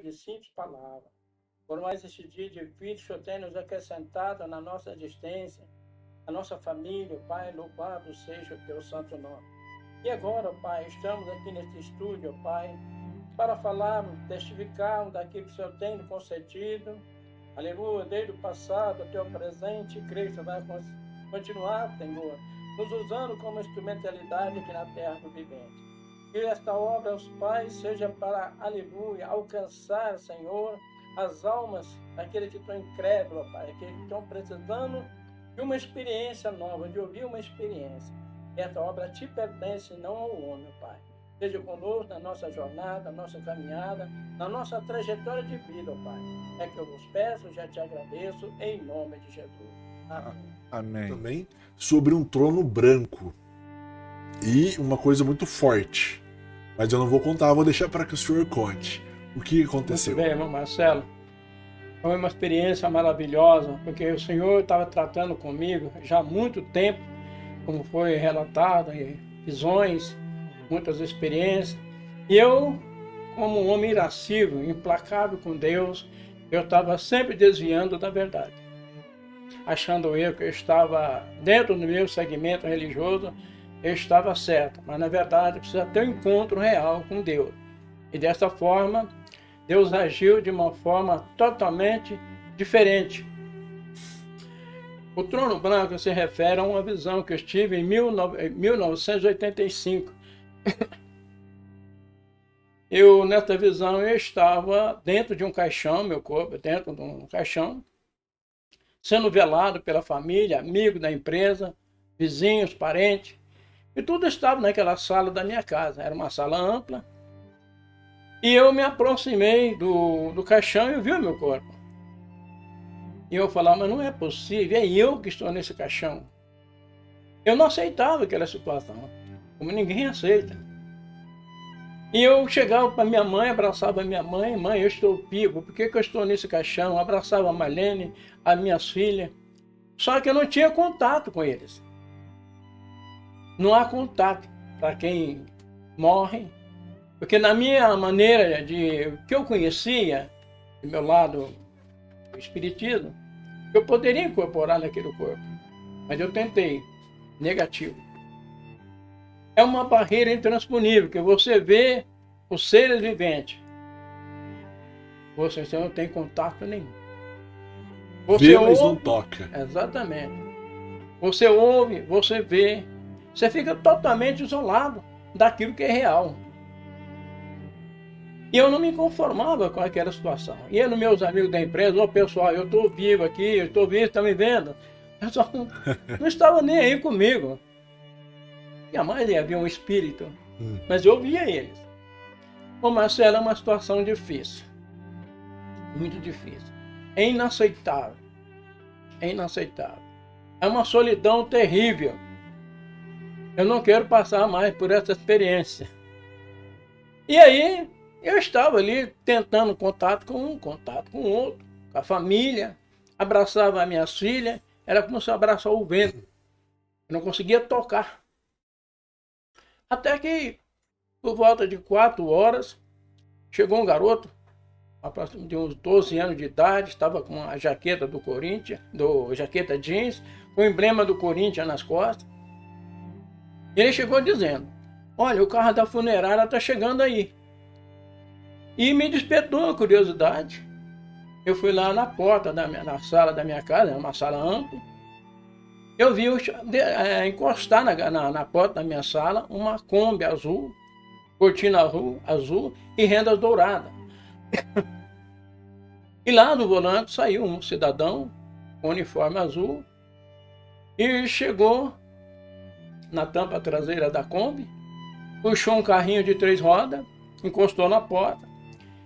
de simples palavras. Por mais este dia de vida, o Senhor tem nos acrescentado na nossa existência, na nossa família, Pai, louvado seja o teu santo nome. E agora, Pai, estamos aqui neste estúdio, Pai, para falarmos, testificarmos daquilo que o Senhor tem nos concedido, aleluia, desde o passado até o presente, Cristo vai continuar, Senhor, nos usando como instrumentalidade aqui na terra do vivente. Que esta obra, os pais, seja para, aleluia, alcançar, Senhor, as almas daqueles que estão incrédulos, Pai, aqueles que estão precisando de uma experiência nova, de ouvir uma experiência. E esta obra te pertence, não ao homem, Pai. Seja conosco na nossa jornada, na nossa caminhada, na nossa trajetória de vida, Pai. É que eu vos peço, já te agradeço, em nome de Jesus. Amém. Amém. Também sobre um trono branco. E uma coisa muito forte. Mas eu não vou contar, vou deixar para que o senhor conte. O que aconteceu? Muito bem, irmão Marcelo. Foi uma experiência maravilhosa, porque o Senhor estava tratando comigo já há muito tempo, como foi relatado, visões, muitas experiências. E eu, como um homem irascível, implacável com Deus, eu estava sempre desviando da verdade. Achando eu que eu estava dentro do meu segmento religioso, eu estava certo, mas na verdade precisa ter um encontro real com Deus. E dessa forma, Deus agiu de uma forma totalmente diferente. O trono branco se refere a uma visão que eu tive em 1985. Nessa visão, eu estava dentro de um caixão, meu corpo dentro de um caixão, sendo velado pela família, amigos da empresa, vizinhos, parentes. E tudo estava naquela sala da minha casa. Era uma sala ampla. E eu me aproximei do caixão e vi o meu corpo. E eu falava, mas não é possível, é eu que estou nesse caixão. Eu não aceitava aquela situação, como ninguém aceita. E eu chegava para minha mãe, abraçava a minha mãe, mãe, eu estou vivo, por que eu estou nesse caixão? Abraçava a Marlene, as minhas filhas. Só que eu não tinha contato com eles. Não há contato para quem morre, porque na minha maneira de que eu conhecia, do meu lado do espiritismo, eu poderia incorporar naquele corpo, mas eu tentei, negativo. É uma barreira intransponível, que você vê os seres viventes, você não tem contato nenhum. Você vê, mas ouve, não toca. Exatamente. Você ouve, você vê, você fica totalmente isolado daquilo que é real. E eu não me conformava com aquela situação. E eu, meus amigos da empresa, pessoal, eu estou vivo aqui, eu estou vivo, está me vendo? Eu só não estava nem aí comigo. Jamais havia um espírito, mas eu via eles. Ô Marcelo, é uma situação difícil. Muito difícil. É inaceitável. É inaceitável. É uma solidão terrível. Eu não quero passar mais por essa experiência. E aí, eu estava ali tentando contato com um, contato com outro, com a família, abraçava as minhas filhas, era como se eu abraçasse o vento. Eu não conseguia tocar. Até que, por volta de 4 horas, chegou um garoto, de uns 12 anos de idade, estava com a jaqueta do Corinthians, jaqueta jeans, com o emblema do Corinthians nas costas. E ele chegou dizendo, olha, o carro da funerária está chegando aí. E me despertou a curiosidade. Eu fui lá na porta, na sala da minha casa, uma sala ampla. Eu vi encostar na porta da minha sala uma Kombi azul, cortina azul e rendas douradas. E lá do volante saiu um cidadão com uniforme azul e chegou na tampa traseira da Kombi, puxou um carrinho de 3 rodas, encostou na porta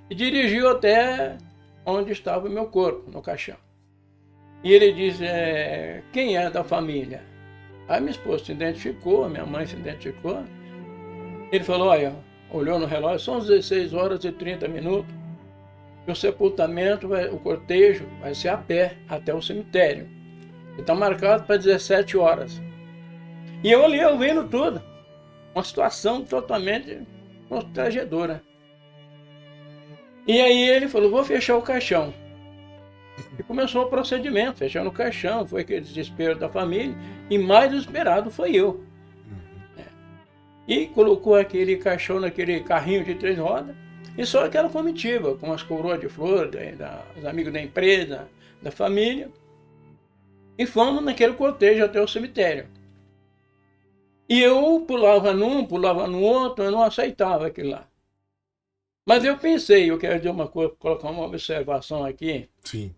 e dirigiu até onde estava o meu corpo, no caixão. E ele disse, quem é da família? Aí minha esposa se identificou, minha mãe se identificou. Ele falou, olha, olhou no relógio, são 16 horas e 30 minutos. E o sepultamento, o cortejo vai ser a pé até o cemitério. Está marcado para 17 horas. E eu ali ouvindo tudo. Uma situação totalmente constrangedora. E aí ele falou, vou fechar o caixão. E começou o procedimento, fechando o caixão, foi aquele desespero da família, e mais desesperado foi eu. E colocou aquele caixão naquele carrinho de 3 rodas, e só aquela comitiva, com as coroas de flor, os amigos da empresa, da família, e fomos naquele cortejo até o cemitério. E eu pulava num, pulava no outro, eu não aceitava aquilo lá. Mas eu pensei, eu quero dizer uma coisa, colocar uma observação aqui. Sim.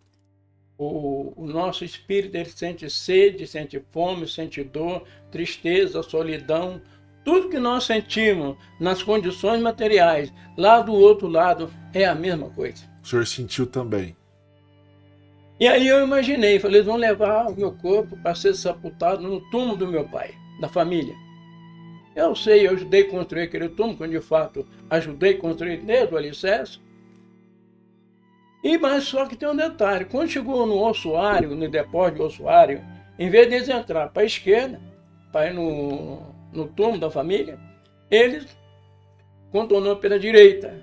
O nosso espírito, ele sente sede, sente fome, sente dor, tristeza, solidão, tudo que nós sentimos nas condições materiais, lá do outro lado, é a mesma coisa. O senhor sentiu também? E aí eu imaginei, falei, eles vão levar o meu corpo para ser sepultado no túmulo do meu pai, da família. Eu sei, eu ajudei a construir aquele túmulo, quando de fato ajudei a construir desde o alicerce. Mas só que tem um detalhe, quando chegou no ossuário, no depósito de ossuário, em vez de eles entrar para a esquerda, para ir no túmulo da família, eles contornou pela direita.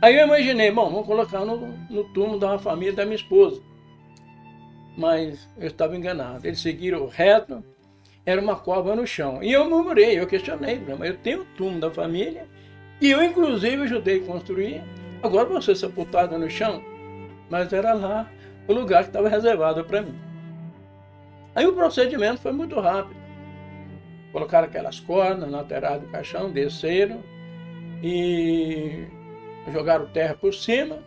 Aí eu imaginei, bom, vamos colocar no túmulo da família da minha esposa. Mas eu estava enganado, eles seguiram reto, era uma cova no chão. E eu murmurei, eu questionei, mas eu tenho o túmulo da família, e eu inclusive ajudei a construir, agora vou ser sepultado no chão. Mas era lá o lugar que estava reservado para mim. Aí o procedimento foi muito rápido. Colocaram aquelas cordas na lateral do caixão, desceram e jogaram terra por cima.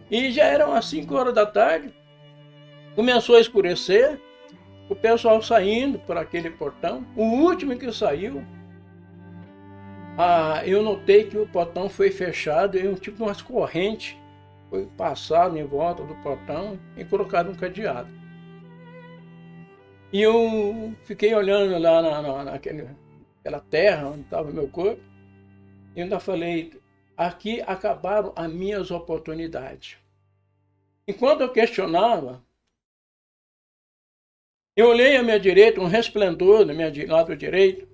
E já eram às 5 horas da tarde, começou a escurecer, o pessoal saindo por aquele portão. O último que saiu, eu notei que o portão foi fechado e tipo umas correntes foi passado em volta do portão e colocado um cadeado. E eu fiquei olhando lá naquela terra onde estava o meu corpo, e ainda falei, aqui acabaram as minhas oportunidades. Enquanto eu questionava, eu olhei à minha direita, um resplendor do meu lado direito,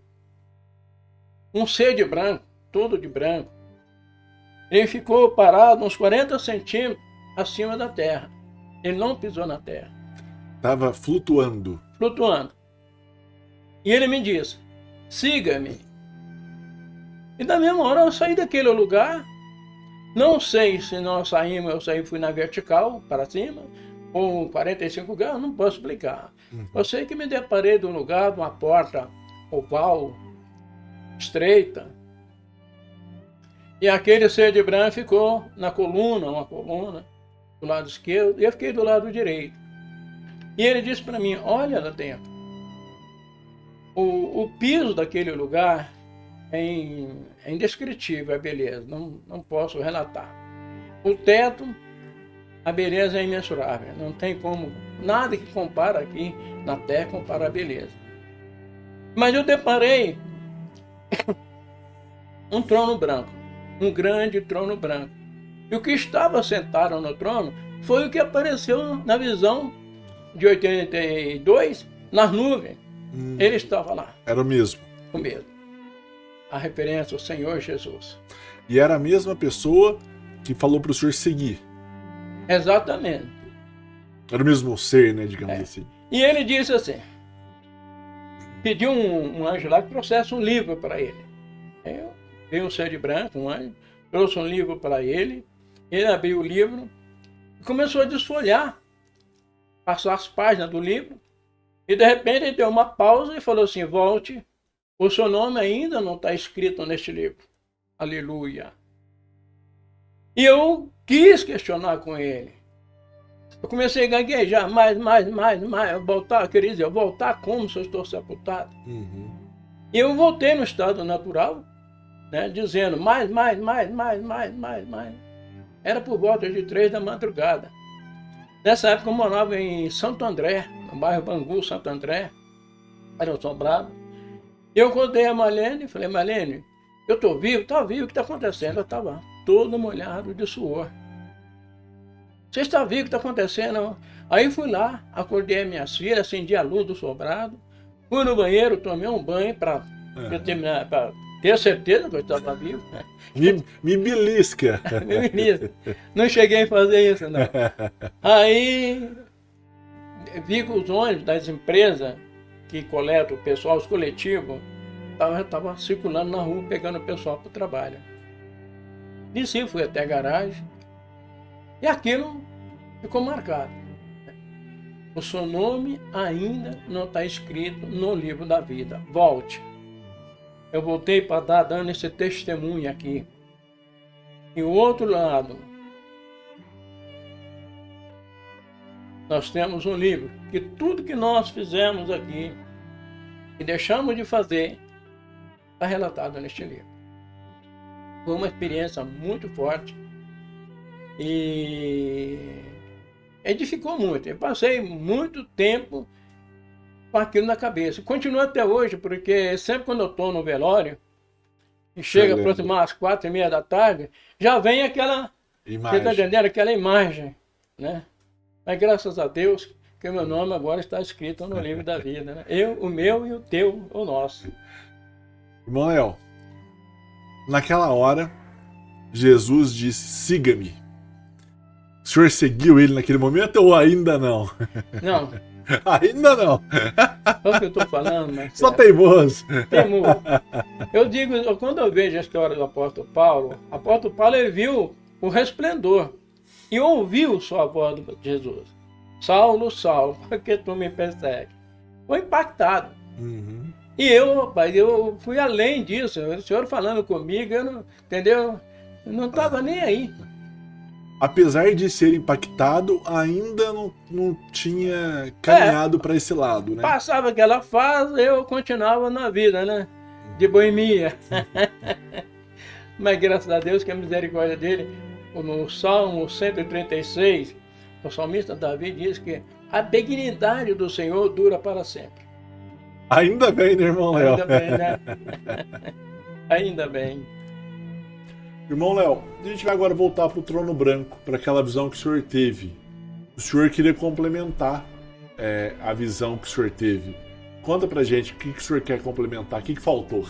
um ser de branco, todo de branco. Ele ficou parado uns 40 centímetros acima da terra. Ele não pisou na terra. Estava flutuando. Flutuando. E ele me disse, siga-me. E na mesma hora eu saí daquele lugar. Não sei se nós saímos, fui na vertical, para cima, ou 45 graus, não posso explicar. Eu sei que me deparei de um lugar, de uma porta oval, estreita. E aquele ser de branco ficou na coluna, uma coluna, do lado esquerdo, e eu fiquei do lado direito. E ele disse para mim, olha lá dentro. O piso daquele lugar é indescritível, a beleza, não posso relatar. O teto, a beleza é imensurável, não tem como, nada que compara aqui na terra compara a beleza. Mas eu deparei um trono branco, um grande trono branco. E o que estava sentado no trono foi o que apareceu na visão de 82, nas nuvens. Ele estava lá. Era o mesmo. O mesmo. A referência ao Senhor Jesus. E era a mesma pessoa que falou para o senhor seguir. Exatamente. Era o mesmo ser, né, digamos assim. E ele disse assim, pediu um anjo lá que trouxesse um livro para ele. Eu veio um ser de branco, um anjo, trouxe um livro para ele, ele abriu o livro e começou a desfolhar, passar as páginas do livro, e de repente ele deu uma pausa e falou assim, volte, o seu nome ainda não está escrito neste livro. Aleluia. E eu quis questionar com ele. Eu comecei a gaguejar mais, queria dizer, voltar como se eu estou sepultado. E eu voltei no estado natural, né, dizendo mais. Era por volta de 3 da madrugada. Nessa época eu morava em Santo André, no bairro Bangu, Santo André, era assombrado. E eu acordei a Marlene e falei, Marlene, eu estou vivo? Está vivo, o que está acontecendo? Eu estava todo molhado de suor. Você está vivo, o que está acontecendo? Aí fui lá, acordei as minhas filhas, acendi a luz do sobrado, fui no banheiro, tomei um banho para Tenho certeza que eu estava vivo. Me belisca. Não cheguei a fazer isso, não. Aí, vi que os ônibus das empresas que coletam o pessoal, os coletivos, estavam circulando na rua, pegando o pessoal para o trabalho. Desci, fui até a garagem, e aquilo ficou marcado. O seu nome ainda não está escrito no livro da vida. Volte. Eu voltei para dar dando esse testemunho aqui. E o outro lado, nós temos um livro que tudo que nós fizemos aqui e deixamos de fazer está relatado neste livro. Foi uma experiência muito forte e edificou muito. Eu passei muito tempo com aquilo na cabeça. Continua até hoje, porque sempre quando eu estou no velório, e chega a aproximar às 4h30 da tarde, já vem aquela imagem. Você está entendendo? Aquela imagem, né? Mas graças a Deus que o meu nome agora está escrito no livro da vida, né? O meu e o teu, o nosso. Irmão Léo, naquela hora, Jesus disse, siga-me. O senhor seguiu ele naquele momento ou ainda não? Não. Ainda não. É o que eu estou falando, mas só teimoso. Teimoso. Eu digo, quando eu vejo a história do apóstolo Paulo ele viu o resplendor e ouviu só a voz de Jesus. Saulo, Saulo, por que tu me persegue? Foi impactado. Uhum. E eu, rapaz, eu fui além disso. O senhor falando comigo, eu não, entendeu? Eu não estava nem aí. Apesar de ser impactado, ainda não tinha caminhado para esse lado, né? Passava aquela fase, eu continuava na vida, né? De boemia. Mas graças a Deus que a misericórdia dele, no Salmo 136, o salmista Davi diz que a benignidade do Senhor dura para sempre. Ainda bem, né, irmão Léo? Ainda bem, né? Ainda bem. Irmão Léo, a gente vai agora voltar para o trono branco, para aquela visão que o senhor teve. O senhor queria complementar a visão que o senhor teve. Conta pra gente o que o senhor quer complementar, o que faltou.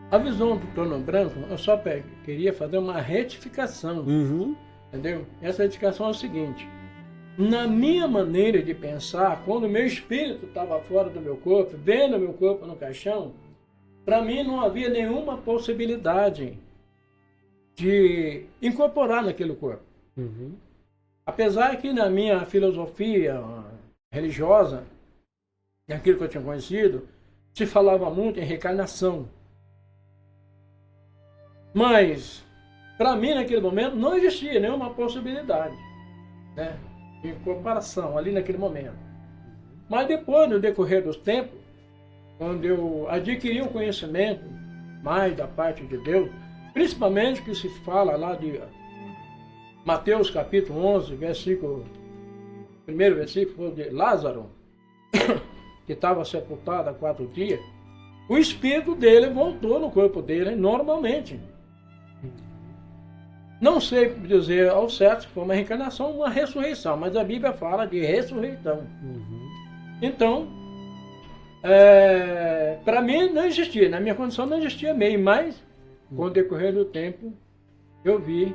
A visão do trono branco, eu só queria fazer uma retificação. Uhum. Entendeu? Essa retificação é o seguinte: na minha maneira de pensar, quando o meu espírito estava fora do meu corpo, vendo o meu corpo no caixão, para mim não havia nenhuma possibilidade de incorporar naquele corpo. Uhum. Apesar que na minha filosofia religiosa, naquilo que eu tinha conhecido, se falava muito em reencarnação. Mas, para mim, naquele momento, não existia nenhuma possibilidade, né, de incorporação ali naquele momento. Mas depois, no decorrer dos tempos, quando eu adquiri um conhecimento mais da parte de Deus, principalmente que se fala lá de Mateus capítulo 11, primeiro versículo de Lázaro, que estava sepultado há 4 dias, o espírito dele voltou no corpo dele normalmente. Não sei dizer ao certo se foi uma reencarnação ou uma ressurreição, mas a Bíblia fala de ressurreição. Uhum. Então, para mim não existia, na minha condição não existia meio, mas com o decorrer do tempo eu vi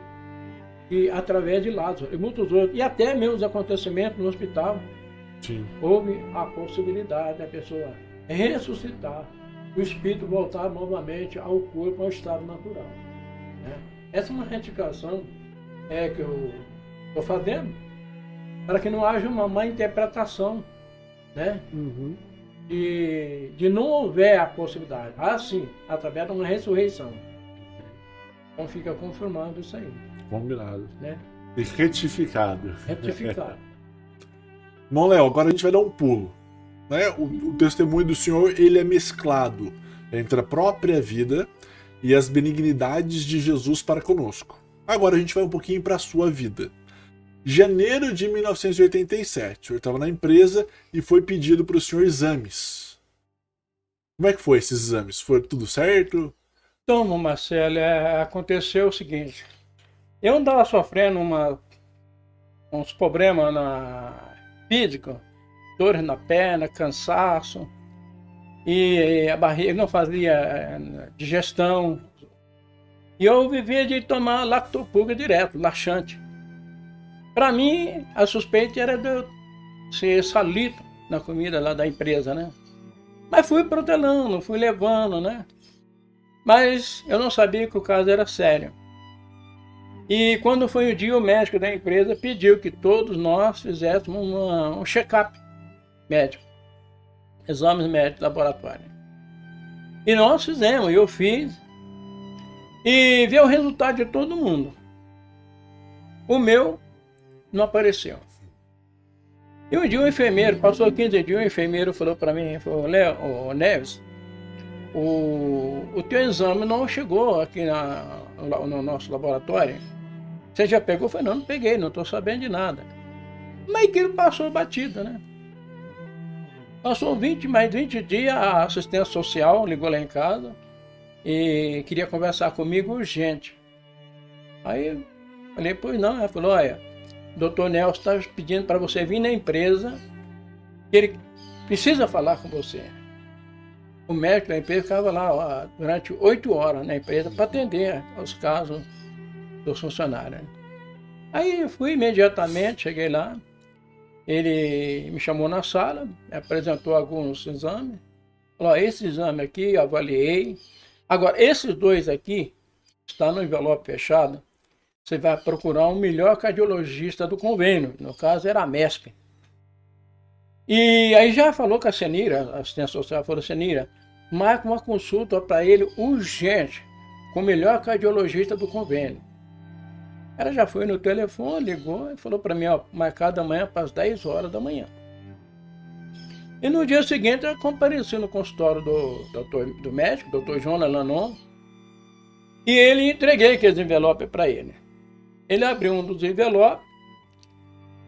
que através de Lázaro e muitos outros, e até mesmo os acontecimentos no hospital, sim, houve a possibilidade da pessoa ressuscitar, o espírito voltar novamente ao corpo, ao estado natural, né? Essa é uma retificação que eu estou fazendo para que não haja uma má interpretação, né? Uhum. De não houver a possibilidade, sim, através de uma ressurreição. Então fica confirmado isso aí. Combinado. Né? E retificado. Retificado. Bom, Léo, agora a gente vai dar um pulo. Né? O testemunho do senhor, ele é mesclado entre a própria vida e as benignidades de Jesus para conosco. Agora a gente vai um pouquinho para a sua vida. Janeiro de 1987, o senhor estava na empresa e foi pedido para o senhor exames. Como é que foi esses exames? Foi tudo certo? Então, Marcelo, aconteceu o seguinte. Eu andava sofrendo uns problemas físicos, dores na perna, cansaço. e a barriga não fazia digestão. E eu vivia de tomar lactopurga direto, laxante. Para mim, a suspeita era de eu ser salito na comida lá da empresa, né? Mas fui protelando, fui levando, né? Mas eu não sabia que o caso era sério. E quando foi o dia, o médico da empresa pediu que todos nós fizéssemos um check-up médico, exames médicos laboratório. E nós fizemos, eu fiz, e vi o resultado de todo mundo. O meu não apareceu. E um dia o enfermeiro, passou 15 dias, o enfermeiro falou para mim, falou, Léo, Neves, o teu exame não chegou aqui no nosso laboratório. Você já pegou? Eu falei, não peguei, não estou sabendo de nada. Mas aquilo passou batido, né? Passou mais 20 dias, a assistência social ligou lá em casa e queria conversar comigo urgente. Aí eu falei, pois não. Ela falou, olha, o doutor Nelson está pedindo para você vir na empresa, que ele precisa falar com você. O médico da empresa ficava lá ó, durante 8 horas na empresa para atender os casos dos funcionários. Aí eu fui imediatamente, cheguei lá, ele me chamou na sala, me apresentou alguns exames, falou, esse exame aqui eu avaliei, agora esses dois aqui, está no envelope fechado, você vai procurar um melhor cardiologista do convênio, no caso era a MESP. E aí já falou com a Senira, a assistência social falou, Senira, marca uma consulta para ele urgente, com o melhor cardiologista do convênio. Ela já foi no telefone, ligou e falou para mim, ó, marcado amanhã para as 10 horas da manhã. E no dia seguinte eu compareci no consultório do médico, doutor Jonas Lanon, e ele entreguei aqueles envelopes para ele. Ele abriu um dos envelopes,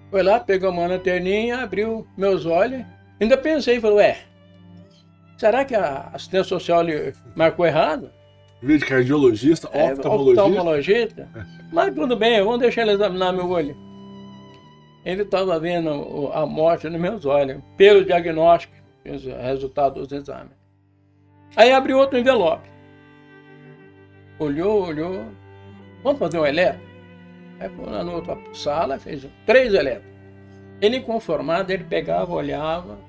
foi lá, pegou uma lanterninha, abriu meus olhos, ainda pensei, falou, será que a assistência social marcou errado? De cardiologista, oftalmologista. Mas tudo bem, vamos deixar ele examinar meu olho. Ele estava vendo a morte nos meus olhos, pelo diagnóstico, resultado dos exames. Aí abriu outro envelope. Olhou, vamos fazer um eletro? Aí foi lá na outra sala, fez 3 eletros. Ele inconformado, ele pegava, olhava.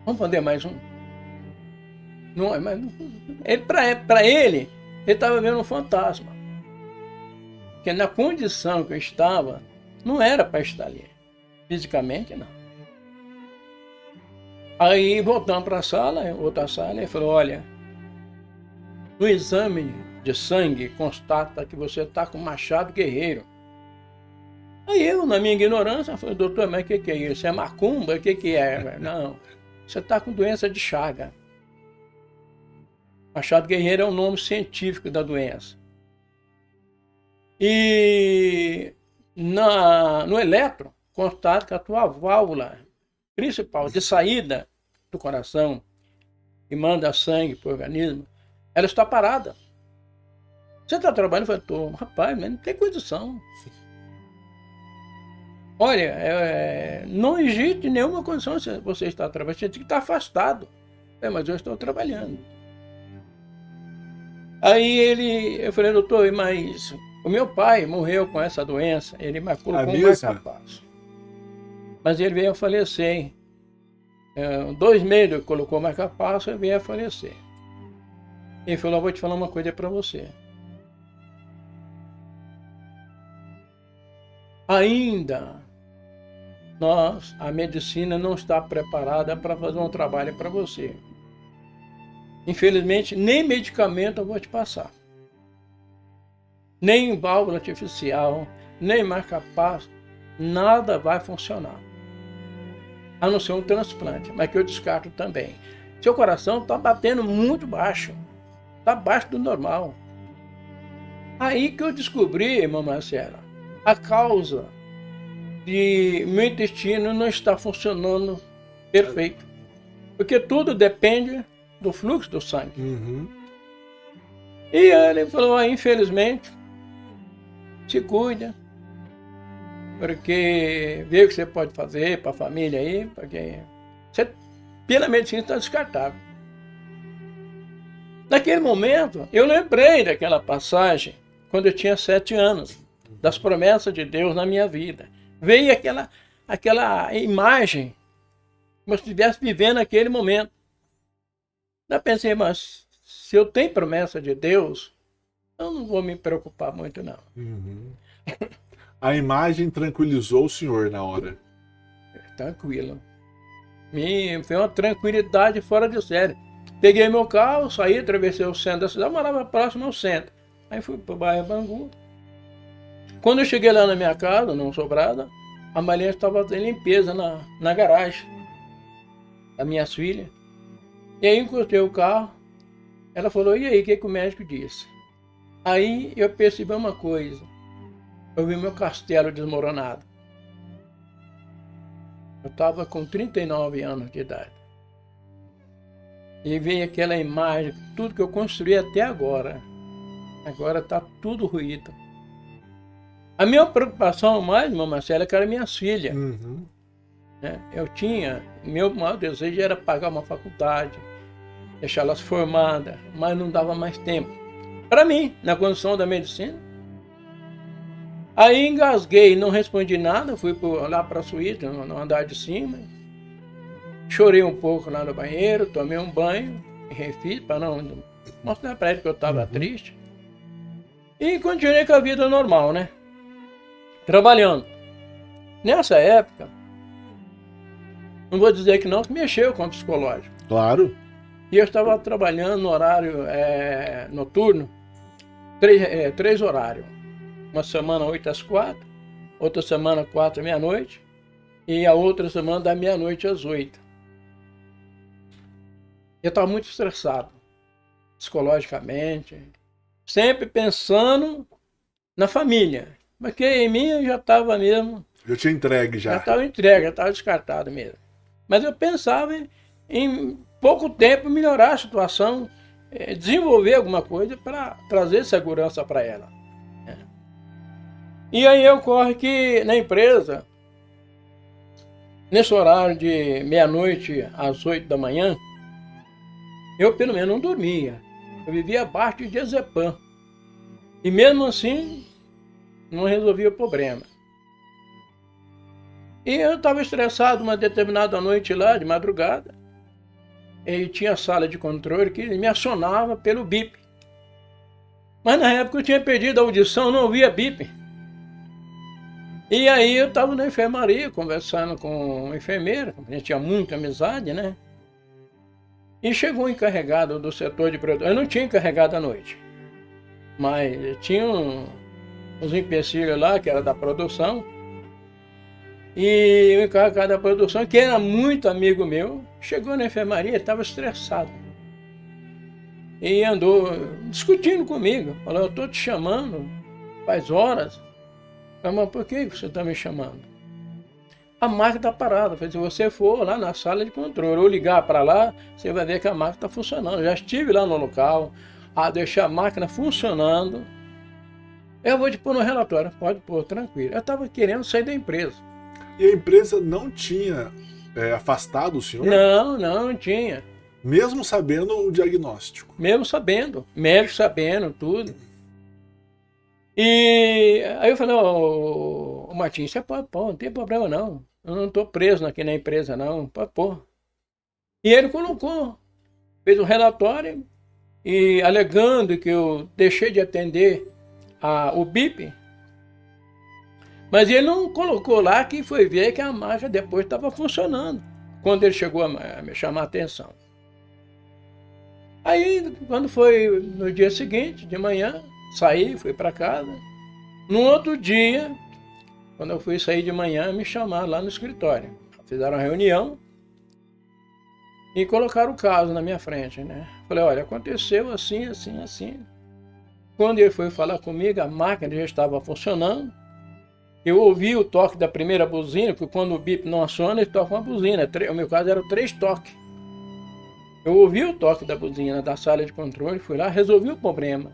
Vamos fazer mais um? Não, mas para ele estava vendo um fantasma. Porque na condição que eu estava, não era para estar ali. Fisicamente, não. Aí voltamos para a sala, outra sala, e falou, olha, no exame de sangue constata que você está com machado guerreiro. Aí eu, na minha ignorância, falei, doutor, mas o que é isso? É macumba? O que é? Não, você está com doença de Chagas. Machado guerreiro é o nome científico da doença. E no eletro, constata que a tua válvula principal de saída do coração, que manda sangue para o organismo, ela está parada. Você está trabalhando? Eu falei, rapaz, mas não tem condição. Olha, não existe nenhuma condição se você está trabalhando, você tem que estar afastado. Mas eu estou trabalhando. Aí eu falei, doutor, mas o meu pai morreu com essa doença, ele me colocou um marca-passo. Mas ele veio a falecer. 2 meses ele colocou o marca-passo e veio a falecer. Ele falou, vou te falar uma coisa para você. Ainda a medicina não está preparada para fazer um trabalho para você. Infelizmente, nem medicamento eu vou te passar. Nem válvula artificial, nem marca-passo, nada vai funcionar. A não ser um transplante, mas que eu descarto também. Seu coração está batendo muito baixo, está abaixo do normal. Aí que eu descobri, irmã Marcela, a causa de meu intestino não está funcionando perfeito. Porque tudo depende do fluxo do sangue. Uhum. E ele falou, infelizmente, se cuida, porque vê o que você pode fazer para a família aí, porque você, pela medicina está descartável. Naquele momento, eu lembrei daquela passagem, quando eu tinha 7 anos, das promessas de Deus na minha vida. Veio aquela imagem, como se eu estivesse vivendo aquele momento. Eu pensei, mas se eu tenho promessa de Deus, eu não vou me preocupar muito, não. Uhum. A imagem tranquilizou o senhor na hora. Tranquilo. Foi uma tranquilidade fora de série. Peguei meu carro, saí, atravessei o centro da cidade, morava próximo ao centro. Aí fui para o bairro Bangu. Quando eu cheguei lá na minha casa, não sobrada, a Maria estava fazendo limpeza na garagem das minhas filhas. E aí encostei o carro, ela falou, e aí, o que o médico disse? Aí eu percebi uma coisa, eu vi meu castelo desmoronado. Eu estava com 39 anos de idade. E veio aquela imagem, tudo que eu construí até agora. Agora está tudo ruído. A minha preocupação mais, irmã Marcela, é que era minhas filhas. Uhum. Meu maior desejo era pagar uma faculdade, deixá-las formadas, mas não dava mais tempo. Para mim, na condição da medicina. Aí engasguei, não respondi nada, fui lá para a suíte, no andar de cima. Chorei um pouco lá no banheiro, tomei um banho, refiz para não mostrar para ele que eu estava triste. E continuei com a vida normal, né? Trabalhando. Nessa época, não vou dizer que não, que mexeu com o psicológico. Claro. E eu estava trabalhando no horário noturno, 3 horários. Uma semana 8 às 4, outra semana 4 à meia-noite, e a outra semana da meia-noite às 8. Eu estava muito estressado, psicologicamente, sempre pensando na família, porque em mim eu já estava mesmo... Eu tinha entregue já. Já estava entregue, já estava descartado mesmo. Mas eu pensava em pouco tempo melhorar a situação, desenvolver alguma coisa para trazer segurança para ela. E aí ocorre que na empresa, nesse horário de meia-noite às 8 da manhã, eu pelo menos não dormia. Eu vivia abaixo de diazepam. E mesmo assim, não resolvia o problema. E eu estava estressado uma determinada noite lá, de madrugada, e tinha sala de controle que me acionava pelo bip. Mas na época eu tinha perdido a audição, não ouvia bip. E aí eu estava na enfermaria, conversando com o enfermeiro, a gente tinha muita amizade, né? E chegou o encarregado do setor de produção. Eu não tinha encarregado à noite, mas tinha uns empecilhos lá, que era da produção. E o encarregado da produção, que era muito amigo meu, chegou na enfermaria, estava estressado. E andou discutindo comigo, falou, eu estou te chamando faz horas. Mas por que você está me chamando? A máquina está parada. Se você for lá na sala de controle ou ligar para lá, você vai ver que a máquina está funcionando. Já estive lá no local, a deixar a máquina funcionando. Eu vou te pôr no relatório. Pode pôr, tranquilo. Eu estava querendo sair da empresa. E a empresa não tinha afastado o senhor? Não tinha. Mesmo sabendo o diagnóstico? Mesmo sabendo. Médico sabendo, tudo. E aí eu falei, ô Martins, você pode pôr, não tem problema não. Eu não estou preso aqui na empresa não, pode pôr. E ele colocou, fez um relatório e alegando que eu deixei de atender o BIP, mas ele não colocou lá que foi ver que a máquina depois estava funcionando, quando ele chegou a me chamar a atenção. Aí, quando foi no dia seguinte, de manhã, saí, fui para casa. No outro dia, quando eu fui sair de manhã, me chamaram lá no escritório. Fizeram uma reunião e colocaram o caso na minha frente, né? Falei, olha, aconteceu assim, assim, assim. Quando ele foi falar comigo, a máquina já estava funcionando. Eu ouvi o toque da primeira buzina, porque quando o bip não aciona, ele toca uma buzina. No meu caso, eram 3 toques. Eu ouvi o toque da buzina da sala de controle, fui lá, resolvi o problema.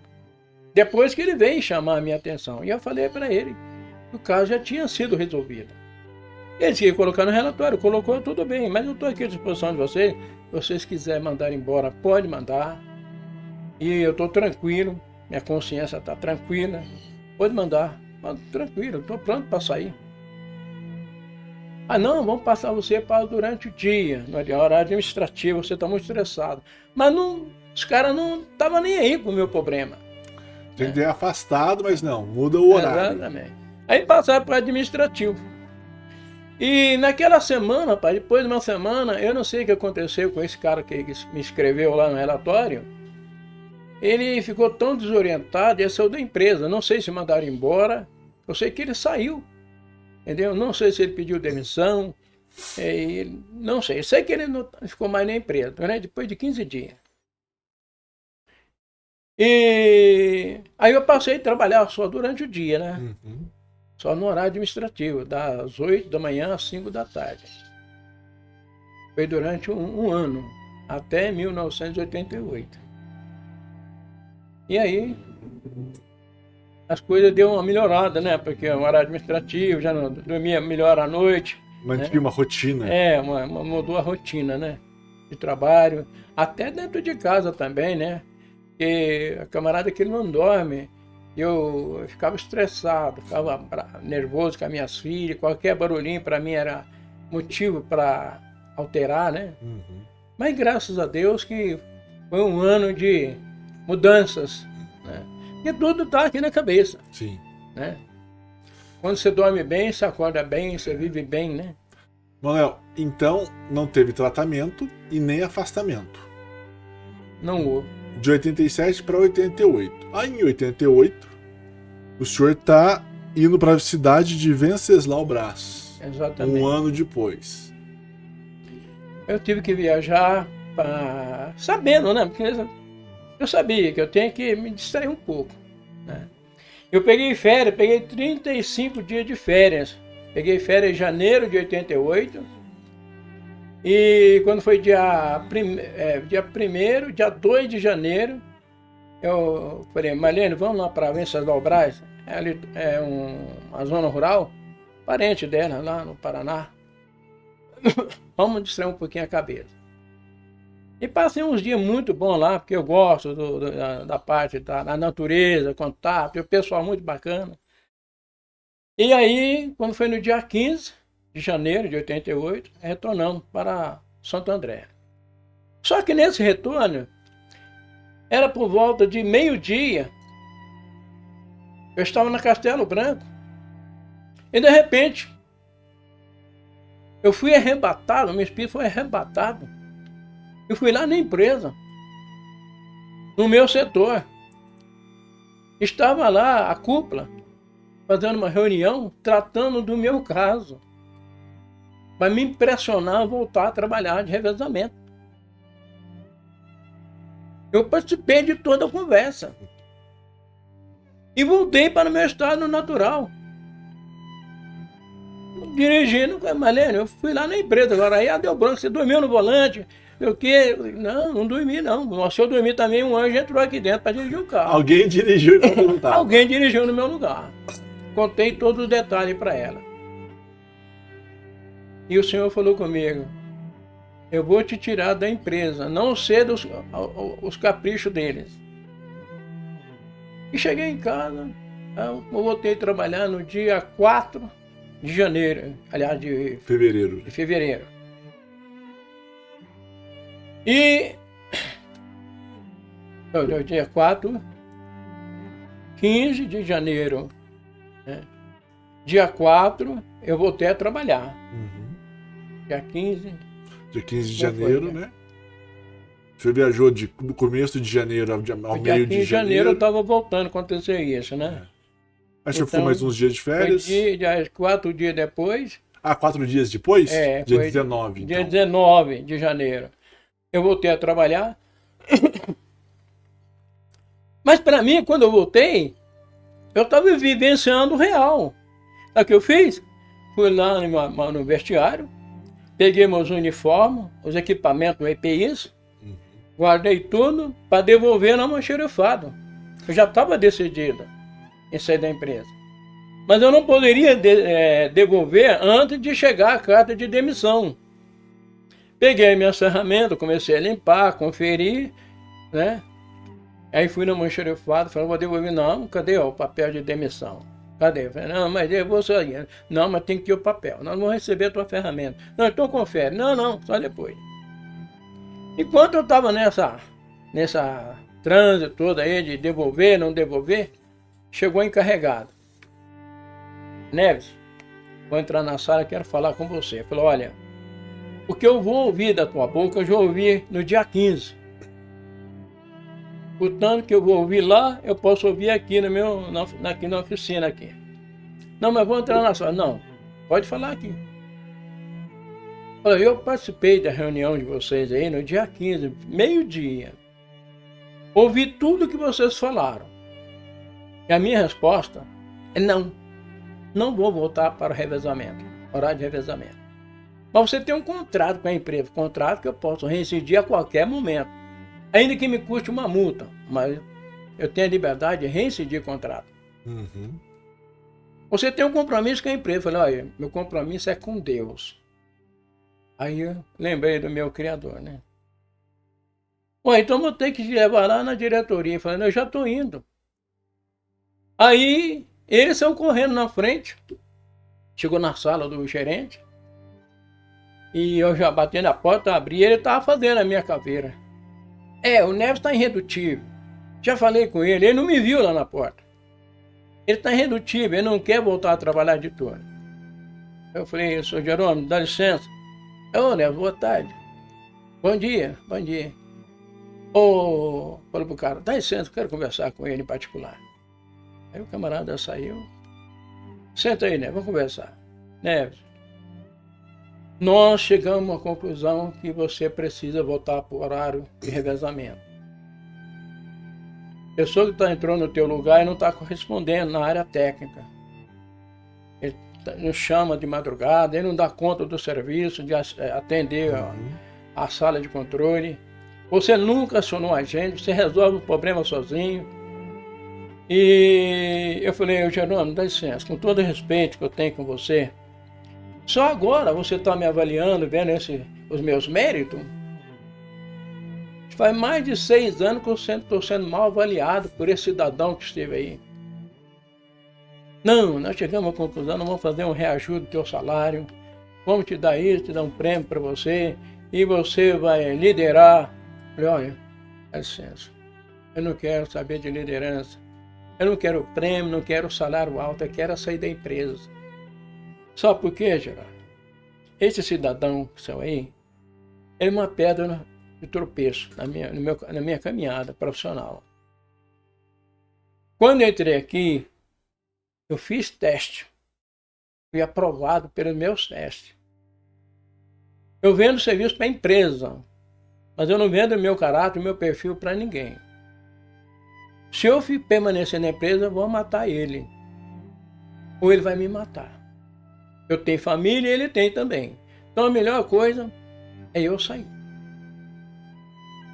Depois que ele veio chamar a minha atenção. E eu falei para ele que o caso já tinha sido resolvido. Ele disse que ia colocar no relatório, colocou, tudo bem, mas eu estou aqui à disposição de vocês. Se vocês quiserem mandar embora, pode mandar. E eu estou tranquilo, minha consciência está tranquila. Pode mandar, mas tranquilo, estou pronto para sair. Ah não, vamos passar você para durante o dia, no horário administrativo, você está muito estressado. Mas não, os caras não estavam nem aí com o meu problema. Tem que ter afastado, mas não, muda o horário. Exatamente. Aí passaram para o administrativo. E naquela semana, pai, depois de uma semana, eu não sei o que aconteceu com esse cara que me escreveu lá no relatório. Ele ficou tão desorientado, ele saiu da empresa. Não sei se mandaram embora, eu sei que ele saiu. Entendeu? Não sei se ele pediu demissão, não sei. Eu sei que ele não ficou mais na empresa, né? Depois de 15 dias. E aí eu passei a trabalhar só durante o dia, né? Uhum. Só no horário administrativo, das 8 da manhã às 5 da tarde. Foi durante um ano, até 1988. E aí as coisas deu uma melhorada, né? Porque o horário administrativo, já não dormia melhor à noite. Mantinha uma rotina. Mudou a rotina, né? De trabalho, até dentro de casa também, né? Porque a camarada que não dorme, eu ficava estressado, ficava nervoso com as minhas filhas, qualquer barulhinho para mim era motivo para alterar, né? Uhum. Mas graças a Deus que foi um ano de mudanças, né? E tudo está aqui na cabeça. Sim. Né? Quando você dorme bem, você acorda bem, você vive bem, né? Manuel, então não teve tratamento e nem afastamento. Não houve. De 87 para 88. Aí em 88, o senhor está indo para a cidade de Venceslau Braz. Exatamente. Um ano depois. Eu tive que viajar sabendo, né? Porque eu sabia que eu tinha que me distrair um pouco. Né? Eu peguei férias, peguei 35 dias de férias. Peguei férias em janeiro de 88. E quando foi dia 1º, dia 2 de janeiro, eu falei, Marlene, vamos lá para Venceslau Braz. É uma zona rural, parente dela lá no Paraná. Vamos distrair um pouquinho a cabeça. E passei uns dias muito bons lá, porque eu gosto da parte da natureza, contato, e o pessoal muito bacana. E aí, quando foi no dia 15 de janeiro de 88, retornamos para Santo André. Só que nesse retorno, era por volta de meio-dia, eu estava na Castelo Branco, e de repente, eu fui arrebatado, meu espírito foi arrebatado. Eu fui lá na empresa, no meu setor. Estava lá a cúpula, fazendo uma reunião, tratando do meu caso, para me impressionar a voltar a trabalhar de revezamento. Eu participei de toda a conversa. E voltei para o meu estado natural. Dirigindo, Marlene, eu fui lá na empresa, agora aí deu branco, você dormiu no volante, o quê? Não dormi não. Se eu dormir também, um anjo entrou aqui dentro para dirigir o carro. Alguém dirigiu e não estava. Alguém dirigiu no meu lugar. Contei todos os detalhes para ela. E o senhor falou comigo, eu vou te tirar da empresa, não ceda os caprichos deles. E cheguei em casa, eu voltei a trabalhar no dia 4 de janeiro, aliás, de fevereiro. E no dia 15 de janeiro, né? Dia 4, eu voltei a trabalhar. Uhum. Dia 15. Dia 15 de janeiro, né? Você viajou do começo de janeiro ao meio de janeiro. Eu estava voltando, aconteceu isso, né? Mas você foi mais uns dias de férias? Foi 4 dias depois. 4 dias depois? Dia foi 19, então. Dia 19 de janeiro. Eu voltei a trabalhar. Mas para mim, quando eu voltei, eu estava vivenciando o real. Sabe o que eu fiz? Fui lá no vestiário, peguei meus uniformes, os equipamentos do EPIs, guardei tudo para devolver na almoxarifado. Eu já estava decidido em sair da empresa. Mas eu não poderia devolver antes de chegar a carta de demissão. Peguei minhas ferramentas, comecei a limpar, conferir, né? Aí fui no almoxarifado, falei, vou devolver. Não, cadê o papel de demissão? Cadê? Eu falei, não, mas eu vou sair. Não, mas tem que ter o papel. Nós vamos receber a tua ferramenta. Não, então confere. Não, não, só depois. Enquanto eu estava nessa trânsito toda aí de devolver, não devolver, chegou o encarregado. Neves, vou entrar na sala, quero falar com você. Falou, olha, o que eu vou ouvir da tua boca, eu já ouvi no dia 15. Portanto, que eu vou ouvir lá, eu posso ouvir aqui, aqui na oficina. Aqui. Não, mas vou entrar na sala. Não, pode falar aqui. Olha, eu participei da reunião de vocês aí no dia 15, meio-dia. Ouvi tudo que vocês falaram. E a minha resposta é não. Não vou voltar para o revezamento, horário de revezamento. Mas você tem um contrato com a empresa, contrato que eu posso reincidir a qualquer momento. Ainda que me custe uma multa, mas eu tenho a liberdade de reincidir o contrato. Uhum. Você tem um compromisso com a empresa. Eu falei, olha, meu compromisso é com Deus. Aí eu lembrei do meu Criador, né? Bom, então vou ter que te levar lá na diretoria. Eu falei, eu já estou indo. Aí eles saiu correndo na frente. Chegou na sala do gerente. E eu já bati na porta, abri e ele estava fazendo a minha caveira. O Neves está irredutível. Já falei com ele, ele não me viu lá na porta. Ele está irredutível, ele não quer voltar a trabalhar de turno. Eu falei, senhor Jerônimo, dá licença. Ô, Neves, boa tarde. Bom dia, bom dia. Falei pro cara, dá licença, eu quero conversar com ele em particular. Aí o camarada saiu. Senta aí, Neves, vamos conversar. Neves, nós chegamos à conclusão que você precisa voltar para o horário de revezamento. A pessoa que entrou no teu lugar e não está correspondendo na área técnica. Ele nos chama de madrugada, ele não dá conta do serviço, de atender a sala de controle. Você nunca acionou a gente, você resolve o problema sozinho. E eu falei, Jerônimo, dá licença, com todo o respeito que eu tenho com você, só agora você está me avaliando, vendo os meus méritos? Faz mais de 6 anos que eu estou sendo mal avaliado por esse cidadão que esteve aí. Não, nós chegamos à conclusão, nós vamos fazer um reajuste do teu salário, vamos te dar isso, te dar um prêmio para você, e você vai liderar. Eu falei, olha, dá licença, eu não quero saber de liderança, eu não quero prêmio, não quero salário alto, eu quero sair da empresa. Sabe por quê, Geraldo? Esse cidadão que saiu aí, ele é uma pedra de tropeço na minha caminhada profissional. Quando eu entrei aqui, eu fiz teste. Fui aprovado pelos meus testes. Eu vendo serviço para a empresa, mas eu não vendo o meu caráter, o meu perfil para ninguém. Se eu permanecer na empresa, eu vou matar ele. Ou ele vai me matar. Eu tenho família e ele tem também. Então a melhor coisa é eu sair.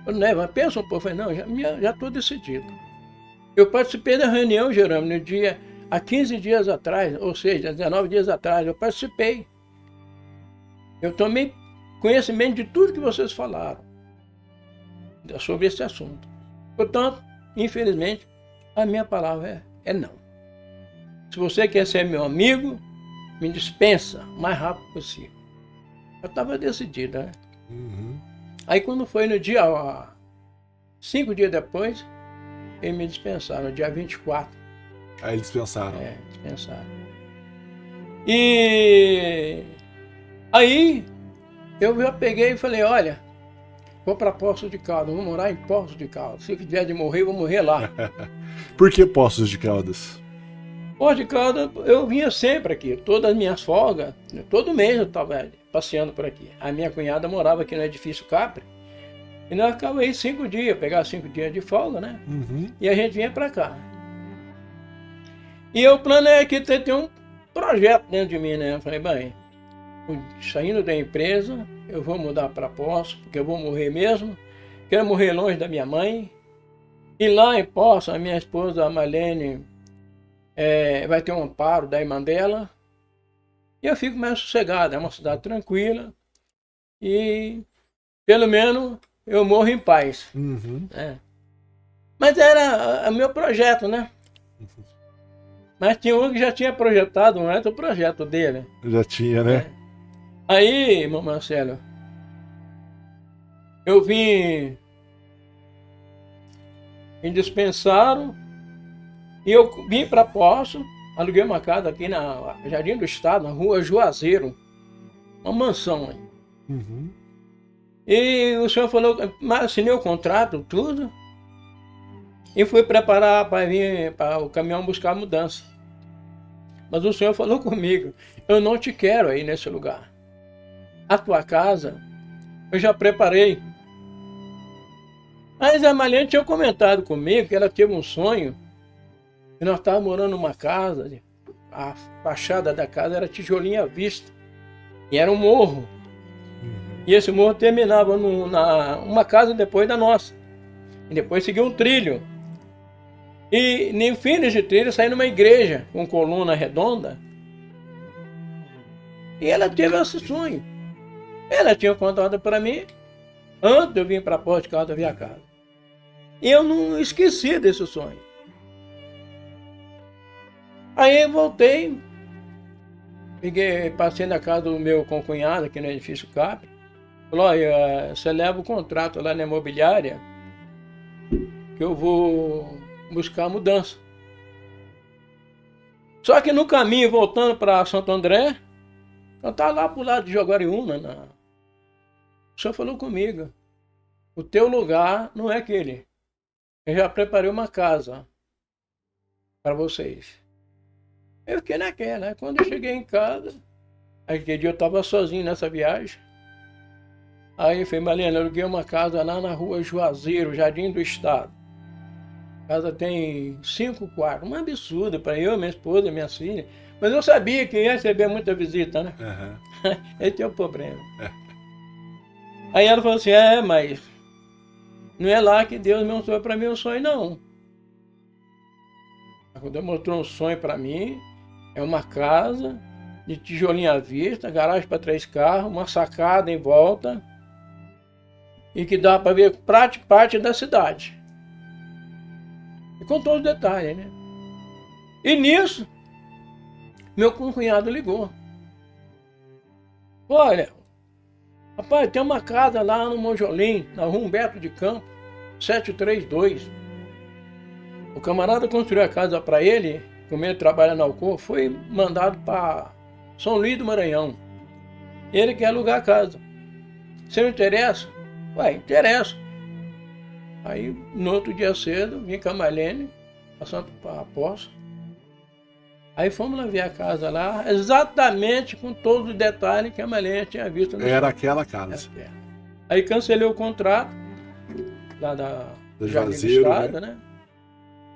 Mas pensa um pouco, falei, não, já estou decidido. Eu participei da reunião, Jerônimo, há 15 dias atrás, ou seja, 19 dias atrás, eu participei. Eu tomei conhecimento de tudo que vocês falaram sobre esse assunto. Portanto, infelizmente, a minha palavra é não. Se você quer ser meu amigo, me dispensa o mais rápido possível. Eu estava decidido, né? Uhum. Aí quando foi no dia, 5 dias depois, eles me dispensaram, no dia 24. Aí eles dispensaram. Dispensaram. E aí eu já peguei e falei, olha, vou para Poços de Caldas, vou morar em Poços de Caldas. Se quiser de morrer, eu vou morrer lá. Por que Poços de Caldas? Poços de Caldas, eu vinha sempre aqui, todas as minhas folgas, todo mês eu estava passeando por aqui. A minha cunhada morava aqui no edifício Capri, e nós ficávamos aí 5 dias, pegava 5 dias de folga, né? Uhum. E a gente vinha para cá. E o plano é que tem um projeto dentro de mim, né? Eu falei, bem, saindo da empresa, eu vou mudar para Poços, porque eu vou morrer mesmo, quero morrer longe da minha mãe. E lá em Poços, a minha esposa, a Marlene, vai ter um amparo da irmã dela, e eu fico mais sossegado, é uma cidade tranquila, e pelo menos eu morro em paz. Uhum. Né? Mas era o meu projeto, né? Mas tinha um que já tinha projetado um outro projeto dele. Já tinha, né? Né? Aí, irmão Marcelo, eu me dispensaram e eu vim para Poço, aluguei uma casa aqui na Jardim do Estado, na rua Juazeiro, uma mansão aí. Uhum. E o senhor falou, mas assinei o contrato, tudo, e fui preparar para vir para o caminhão buscar a mudança. Mas o senhor falou comigo, eu não te quero aí nesse lugar. A tua casa, eu já preparei. Mas a Marlene tinha comentado comigo que ela teve um sonho, que nós estávamos morando numa casa, a fachada da casa era tijolinho à vista, e era um morro. E esse morro terminava numa casa depois da nossa. E depois seguia um trilho. E no fim desse trilho saía numa igreja com coluna redonda. E ela teve esse sonho. Ela tinha contado para mim antes de eu vir para Porto de Caldas ver a casa. E eu não esqueci desse sonho. Aí eu voltei, passei na casa do meu concunhado aqui no edifício CAP. Falou, olha, você leva o contrato lá na imobiliária que eu vou buscar a mudança. Só que no caminho, voltando para Santo André, eu estava lá pro lado de Jaguariúna, o senhor falou comigo, o teu lugar não é aquele. Eu já preparei uma casa para vocês. Eu fiquei naquela. Quando eu cheguei em casa, aquele dia eu estava sozinho nessa viagem. Aí eu falei, Marlene, eu aluguei uma casa lá na rua Juazeiro, Jardim do Estado. A casa tem 5 quartos, um absurdo para eu, minha esposa, minha filha. Mas eu sabia que ia receber muita visita, né? Uhum. Esse é o problema. Aí ela falou assim, mas não é lá que Deus mostrou para mim um sonho, não. Quando Deus mostrou um sonho para mim, é uma casa de tijolinho à vista, garagem para 3 carros, uma sacada em volta e que dá para ver parte da cidade. E com todos os detalhes, né? E nisso, meu concunhado ligou. Olha, rapaz, tem uma casa lá no Monjolim, na rua Humberto de Campos, 732. O camarada construiu a casa para ele, como ele trabalha na Alcor, foi mandado para São Luís do Maranhão. Ele quer alugar a casa. Você não interessa? Ué, interessa. Aí, no outro dia cedo, vim com a Marlene, passando para a Poça. Aí fomos lá ver a casa lá, exatamente com todos os detalhes que a Marlene tinha visto. Era aquela casa. Aí cancelei o contrato, lá da Juazeiro, Estado, né?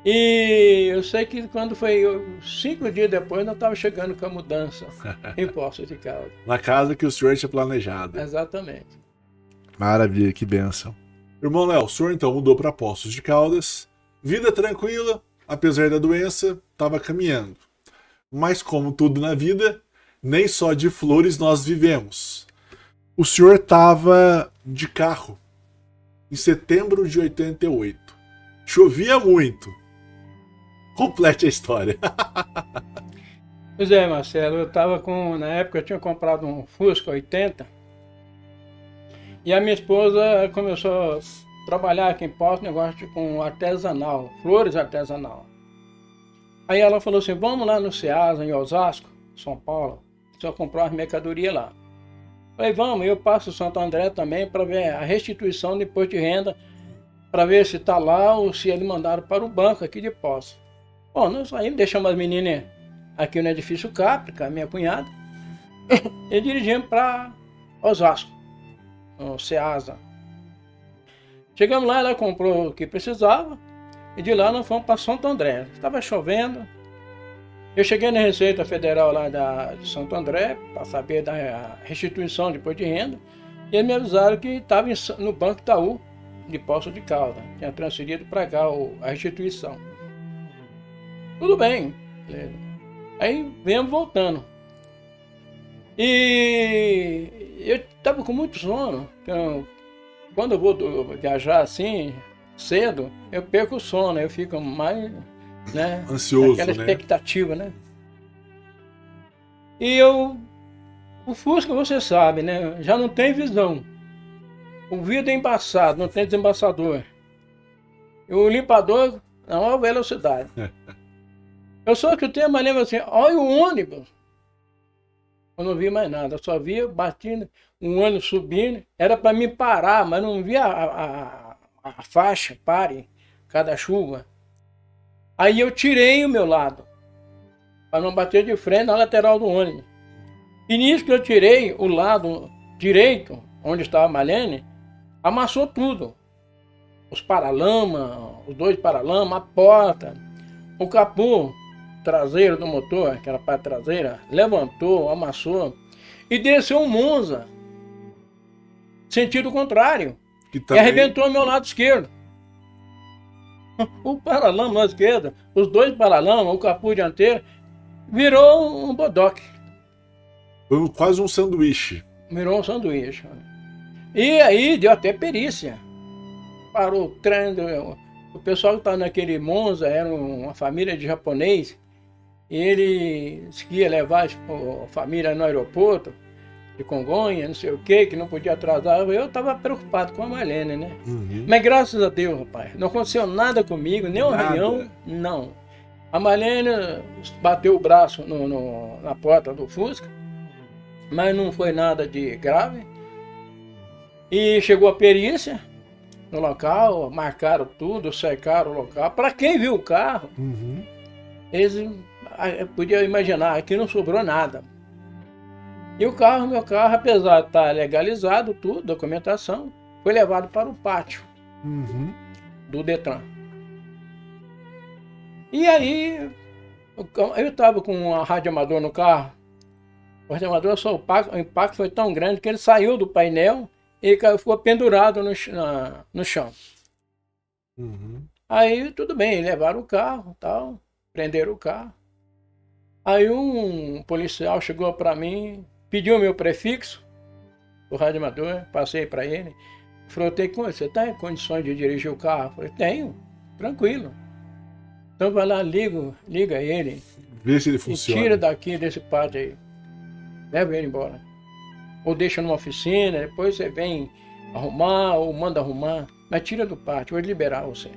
E eu sei que quando foi 5 dias depois, nós estávamos chegando com a mudança em Poços de Caldas. Na casa que o senhor tinha planejado. Exatamente. Maravilha, que bênção. Irmão Léo, o senhor então mudou para Poços de Caldas. Vida tranquila, apesar da doença, estava caminhando. Mas como tudo na vida, nem só de flores nós vivemos. O senhor estava de carro em setembro de 88. Chovia muito. Complete a história. Pois é, Marcelo, eu estava na época eu tinha comprado um Fusca 80 e a minha esposa começou a trabalhar aqui em Poços, negócio com artesanal, flores artesanal. Aí ela falou assim, vamos lá no Ceasa, em Osasco, São Paulo, só comprar umas mercadorias lá. Falei, vamos, eu passo Santo André também para ver a restituição de imposto de renda, para ver se está lá ou se eles mandaram para o banco aqui de Poços. Bom, nós saímos, deixamos as meninas aqui no edifício Capri, com a minha cunhada, e dirigimos para Osasco, no Ceasa. Chegamos lá, ela comprou o que precisava, e de lá nós fomos para Santo André. Estava chovendo. Eu cheguei na Receita Federal lá de Santo André, para saber da restituição de imposto de renda, e eles me avisaram que estava no Banco Itaú, de Poços de Caldas. Tinha transferido para cá a restituição. Tudo bem. Aí viemos voltando. E eu estava com muito sono. Então, quando eu vou viajar assim, cedo, eu perco o sono, eu fico mais, né? Ansioso, aquela né? expectativa, né? E o Fusca, você sabe, né? Já não tem visão. O vidro é embaçado, não tem desembaçador. E o limpador, a maior velocidade. Eu só que o tema lembra assim, olha o ônibus. Eu não vi mais nada, eu só via batendo, um ônibus subindo. Era para mim parar, mas não via a faixa, pare, cada chuva. Aí eu tirei o meu lado, para não bater de frente na lateral do ônibus. E nisso que eu tirei o lado direito, onde estava a Marlene, amassou tudo. Os paralamas, os 2 paralamas, a porta, o capô traseiro do motor, aquela parte traseira, levantou, amassou e desceu um Monza, sentido contrário, Que e também... arrebentou o meu lado esquerdo. O paralama na esquerda, os 2 paralamas, o capô dianteiro, virou um bodoque. Foi quase um sanduíche. Virou um sanduíche. E aí deu até perícia. Parou o trem, o pessoal que estava naquele Monza era uma família de japonês. E ele ia levar a família no aeroporto de Congonha, não sei o que não podia atrasar. Eu estava preocupado com a Marlene, né? Uhum. Mas graças a Deus, rapaz, não aconteceu nada comigo, nem um Nada. arranhão, não. A Marlene bateu o braço na porta do Fusca, mas não foi nada de grave. E chegou a perícia no local, marcaram tudo, cercaram o local. Para quem viu o carro, Uhum. eles podiam imaginar, aqui não sobrou nada. E o carro, meu carro, apesar de estar legalizado, tudo, documentação, foi levado para o pátio Uhum. do Detran. E aí, eu estava com um radioamador no carro. O radioamador, só o impacto foi tão grande que ele saiu do painel e ficou pendurado no chão. Uhum. Aí, tudo bem, levaram o carro, tal, prenderam o carro. Aí um policial chegou para mim, pediu meu prefixo, o radioamador, passei para ele. Falou, você está em condições de dirigir o carro? Eu falei, tenho, tranquilo. Então vai lá, liga ele. Vê se ele E funciona. tira daqui desse pátio aí. Leva ele embora. Ou deixa numa oficina, depois você vem arrumar ou manda arrumar. Mas tira do pátio, vou liberar você.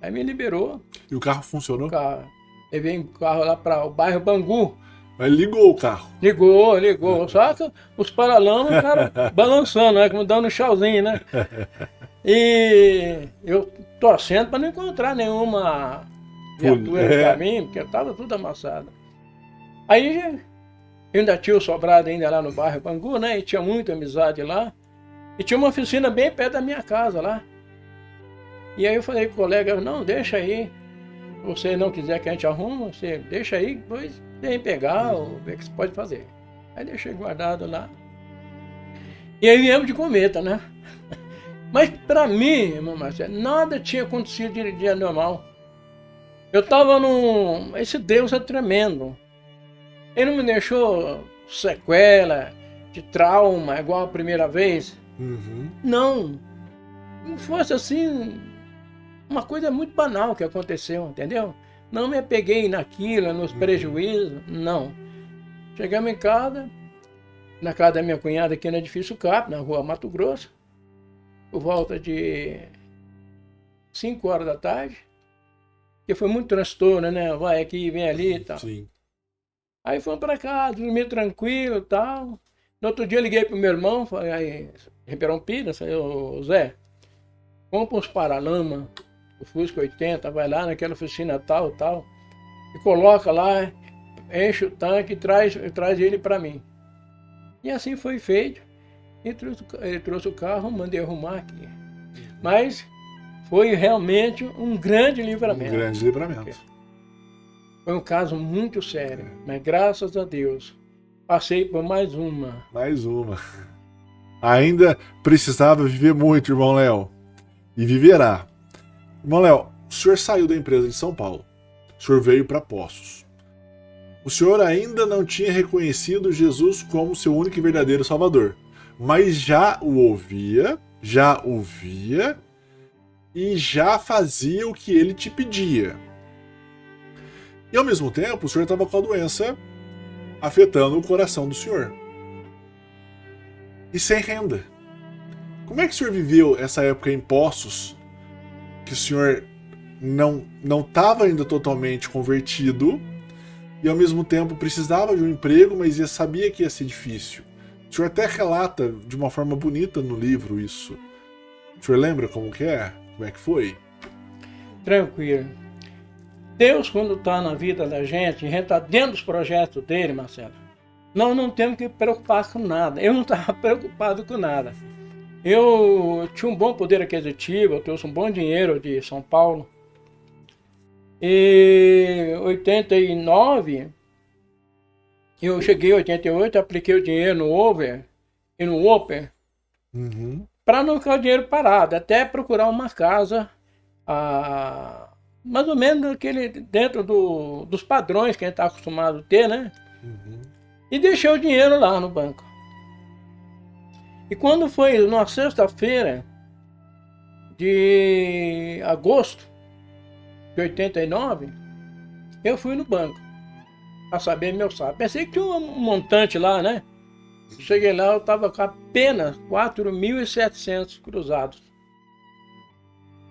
Aí me liberou E o carro funcionou? o carro. Levei o carro lá para o bairro Bangu. Mas ligou o carro. Ligou. Só que os paralamas, o cara balançando, né? Como dando um chauzinho, né? E eu torcendo para não encontrar nenhuma viatura no caminho, porque estava tudo amassado. Aí eu ainda tinha o sobrado ainda lá no bairro Bangu, né? E tinha muita amizade lá. E tinha uma oficina bem perto da minha casa lá. E aí eu falei com o colega, não, deixa aí. Se você não quiser que a gente arruma, você deixa aí, depois vem pegar ou ver o que você pode fazer. Aí deixei guardado lá. E aí viemos de cometa, né? Mas para mim, irmão Marcelo, nada tinha acontecido de anormal. Eu estava num... Esse Deus é tremendo. Ele não me deixou sequela, de trauma, igual a primeira vez. Uhum. Não. Não fosse assim, uma coisa muito banal que aconteceu, entendeu? Não me apeguei naquilo, nos prejuízos, não. Chegamos em casa, na casa da minha cunhada aqui no Edifício Cap, na rua Mato Grosso, por volta de 5 horas da tarde, que foi muito transtorno, né? Vai aqui, vem ali e tal. Sim. Aí fomos para casa, dormi tranquilo e tal. No outro dia eu liguei pro meu irmão, falei, aí, Ribeirão Pires, falei, ô Zé, compra uns paralamas, o Fusca 80, vai lá naquela oficina tal, e coloca lá, enche o tanque e traz ele para mim. E assim foi feito. Ele trouxe o carro, mandei arrumar aqui. Mas foi realmente um grande livramento. Um grande livramento. Foi um caso muito sério, mas graças a Deus passei por mais uma. Mais uma. Ainda precisava viver muito, irmão Léo. E viverá. Irmão Léo, o senhor saiu da empresa de São Paulo. O senhor veio para Poços. O senhor ainda não tinha reconhecido Jesus como seu único e verdadeiro Salvador. Mas já o ouvia, e já fazia o que ele te pedia. E ao mesmo tempo, o senhor estava com a doença afetando o coração do senhor. E sem renda. Como é que o senhor viveu essa época em Poços, que o senhor não estava ainda totalmente convertido e ao mesmo tempo precisava de um emprego, mas sabia que ia ser difícil? O senhor até relata de uma forma bonita no livro isso. O senhor lembra como que é? Como é que foi? Tranquilo. Deus, quando está na vida da gente, a gente está dentro dos projetos dele, Marcelo. Nós não temos que preocupar com nada. Eu não estava preocupado com nada. Eu tinha um bom poder aquisitivo, eu trouxe um bom dinheiro de São Paulo. E em 89, eu cheguei em 88, apliquei o dinheiro no Over e no Open, para não ficar o dinheiro parado, até procurar uma casa mais ou menos aquele, dentro dos padrões que a gente está acostumado a ter, né? E deixei o dinheiro lá no banco. E quando foi numa sexta-feira de agosto de 89, eu fui no banco para saber meu saldo. Pensei que tinha um montante lá, né? Cheguei lá, eu estava com apenas 4.700 cruzados.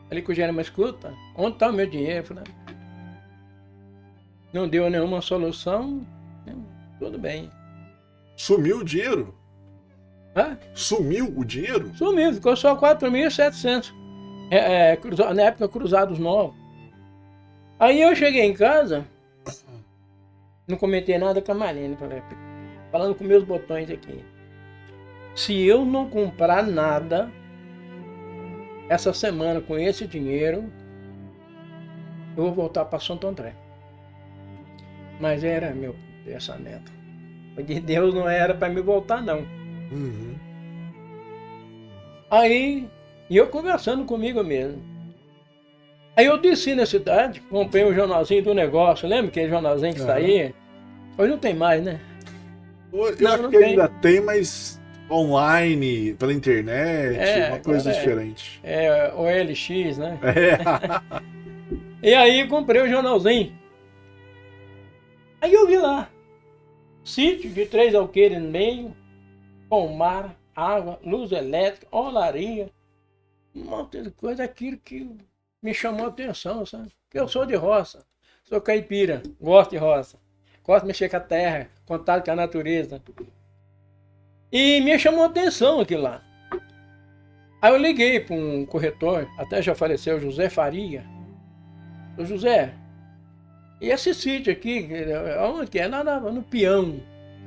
Ali que o gerente me escuta, onde está o meu dinheiro? Eu falei, não deu nenhuma solução, tudo bem. Sumiu o dinheiro? Hã? Sumiu o dinheiro? Sumiu, ficou só 4.700. Na época, cruzados novos. Aí eu cheguei em casa, não comentei nada com a Marlene, falando com meus botões aqui. Se eu não comprar nada essa semana com esse dinheiro, eu vou voltar para Santo André. Mas era meu pensamento. De Deus não era para me voltar, não. Aí, e eu conversando comigo mesmo. Aí eu desci na cidade, comprei um jornalzinho do negócio, lembra aquele jornalzinho que saía? Hoje não tem mais, né? Eu acho que ainda tem, mas online, pela internet, uma coisa diferente. OLX, né? E aí comprei o jornalzinho. Aí eu vi lá, sítio de 3 alqueires no meio, com mar, água, luz elétrica, olaria, um monte de coisa, aquilo que me chamou a atenção, sabe? Porque eu sou de roça, sou caipira, gosto de roça, gosto de mexer com a terra, contato com a natureza. E me chamou a atenção aquilo lá. Aí eu liguei para um corretor, até já faleceu, José Faria. Ô José, e esse sítio aqui, onde que é? Lá no Peão,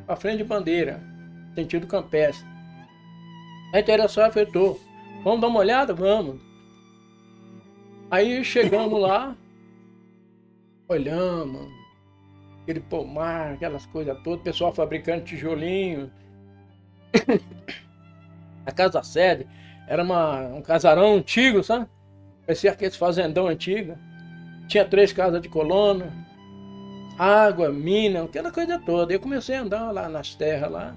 à frente de Bandeira, sentido campestre. A interação afetou. Vamos dar uma olhada? Vamos. Aí chegamos lá, olhamos, aquele pomar, aquelas coisas todas, o pessoal fabricando tijolinho. A casa sede era um casarão antigo, sabe? Parecia aqueles fazendão antigo. Tinha 3 casas de colônia, água, mina, aquela coisa toda. Eu comecei a andar lá nas terras lá.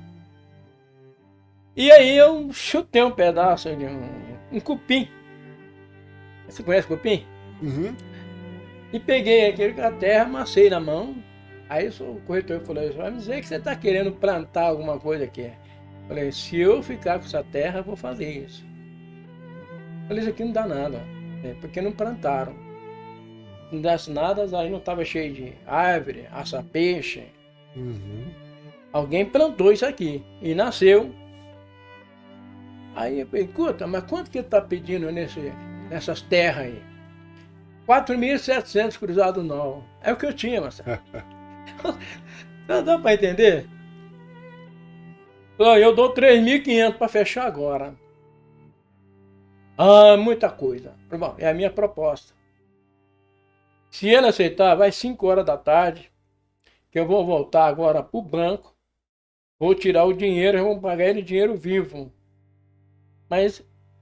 E aí eu chutei um pedaço de um cupim. Você conhece cupim? E peguei aquele com a terra, amassei na mão. Aí o corretor falou, vai me dizer que você está querendo plantar alguma coisa aqui. Falei, se eu ficar com essa terra, eu vou fazer isso. Falei, isso aqui não dá nada, porque não plantaram. Não desse nada, aí não estava cheio de árvore, aça-peixe. Alguém plantou isso aqui e nasceu. Aí eu falei, escuta, mas quanto que ele está pedindo nessas terras aí? 4.700 cruzados novos. É o que eu tinha, Marcelo. Não dá para entender? Eu dou 3.500 para fechar agora. Muita coisa. Bom, é a minha proposta. Se ele aceitar, vai 5 horas da tarde, que eu vou voltar agora para o banco, vou tirar o dinheiro e vou pagar ele dinheiro vivo. Mas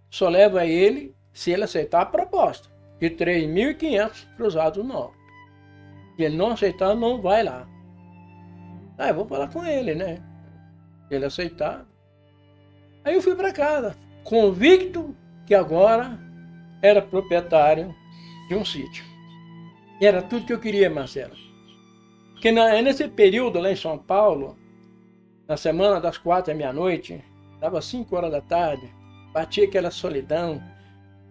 só leva ele se ele aceitar a proposta de 3.500 cruzados novos. Se ele não aceitar, não vai lá. Eu vou falar com ele, né? Se ele aceitar. Aí eu fui para casa, convicto que agora era proprietário de um sítio. E era tudo que eu queria, Marcelo. Porque nesse período lá em São Paulo, na semana das 4 à meia-noite, dava 5 horas da tarde, batia aquela solidão.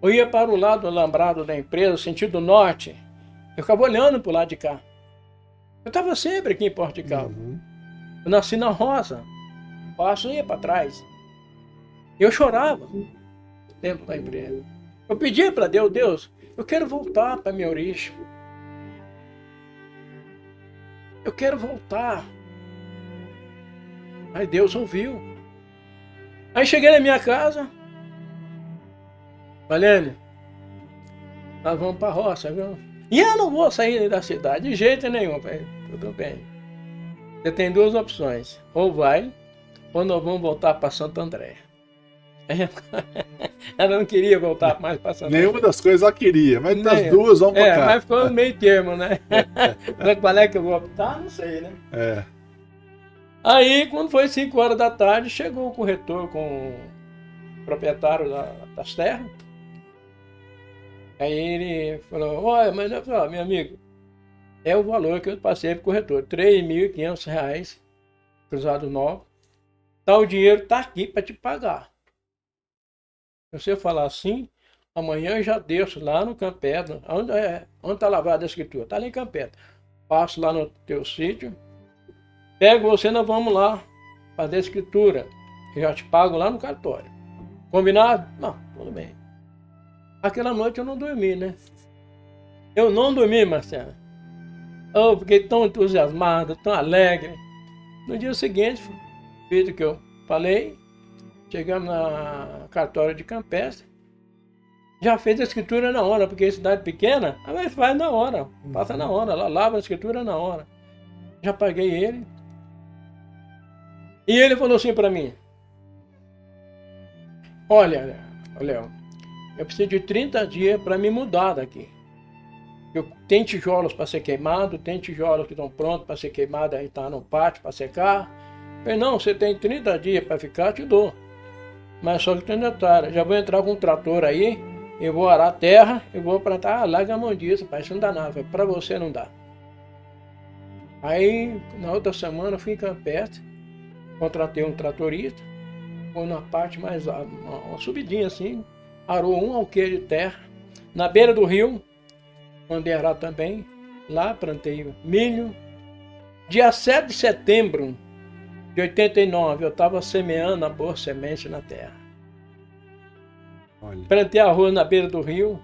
Eu ia para o lado alambrado da empresa, sentido norte, eu ficava olhando para o lado de cá. Eu estava sempre aqui em Portugal. Eu nasci na roça, o passo ia para trás. Eu chorava dentro da empresa. Eu pedia para Deus, Deus, eu quero voltar para a minha origem. Eu quero voltar. Aí Deus ouviu. Aí cheguei na minha casa. Valene, nós vamos para a roça, viu? E eu não vou sair da cidade de jeito nenhum. Falei, tudo bem. Você tem duas opções. Ou vai, ou nós vamos voltar para Santo André. Ela não queria voltar mais para Santo André. Nenhuma das coisas ela queria, mas das duas vamos para cá. Mas ficou no meio termo, né? Qual é que eu vou optar? Não sei, né? É. Aí, quando foi 5 horas da tarde, chegou o corretor com o proprietário das terras. Aí ele falou, olha, mas eu falei, meu amigo, é o valor que eu passei para o corretor, R$3.500, cruzado novo. Tá, o dinheiro está aqui para te pagar. Se você falar assim, amanhã eu já desço lá no Campedro. Onde está lavada a escritura? Está ali em Campedro. Passo lá no teu sítio, pego você, nós vamos lá fazer a escritura. Eu já te pago lá no cartório. Combinado? Não, tudo bem. Aquela noite eu não dormi, né? Eu não dormi, Marcelo. Eu fiquei tão entusiasmado, tão alegre. No dia seguinte, fiz o que eu falei. Chegamos na cartório de Campestre. Já fez a escritura na hora, porque é cidade pequena, mas faz na hora. Passa na hora, lá lava a escritura na hora. Já paguei ele. E ele falou assim para mim. Olha, Léo, eu preciso de 30 dias para me mudar daqui. Tem tijolos para ser queimado, tem tijolos que estão prontos para ser queimado, aí está no pátio para secar. Eu falei, não, você tem 30 dias para ficar, te dou. Mas só que tem detalhe, já vou entrar com um trator aí, eu vou arar a terra, eu vou plantar, larga a mão disso, pai, isso não dá nada, para você não dá. Aí, na outra semana, eu fui em Campestre, contratei um tratorista, foi na parte mais, uma subidinha assim, arou um alqueire de terra, na beira do rio, mandei arar também, lá plantei milho. Dia 7 de setembro de 89, eu estava semeando a boa semente na terra. Olha. Plantei arroz na beira do rio.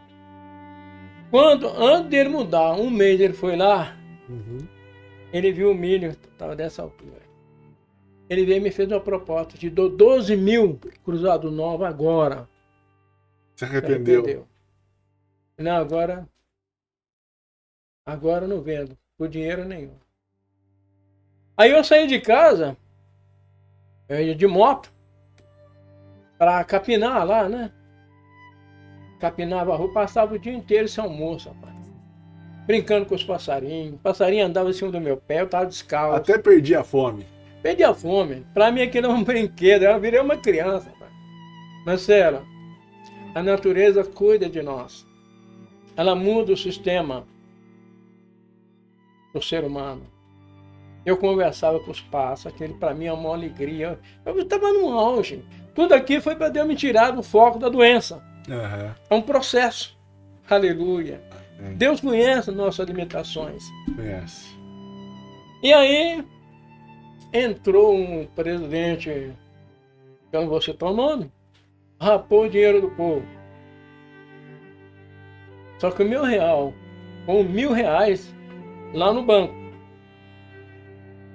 Antes dele mudar, um mês ele foi lá, ele viu o milho, estava dessa altura. Ele veio e me fez uma proposta, te dou 12 mil cruzado novo agora. Se arrependeu? Não, agora eu não vendo, por dinheiro nenhum. Aí eu saí de casa, eu ia de moto, para capinar lá, né? Capinava a rua, passava o dia inteiro sem almoço, rapaz. Brincando com os passarinhos. O passarinho andava em cima do meu pé, eu estava descalço. Até perdi a fome. Perdi a fome. Para mim aquilo era um brinquedo, eu virei uma criança, rapaz. Marcelo, a natureza cuida de nós. Ela muda o sistema do ser humano. Eu conversava com os pássaros, aquele para mim é uma alegria. Eu estava no auge. Tudo aqui foi para Deus me tirar do foco da doença. É um processo. Aleluia. Deus conhece nossas limitações. Conhece. E aí entrou um presidente, que eu não vou citar o nome, rapou o dinheiro do povo. Só que o R$1.000, com R$1.000 lá no banco.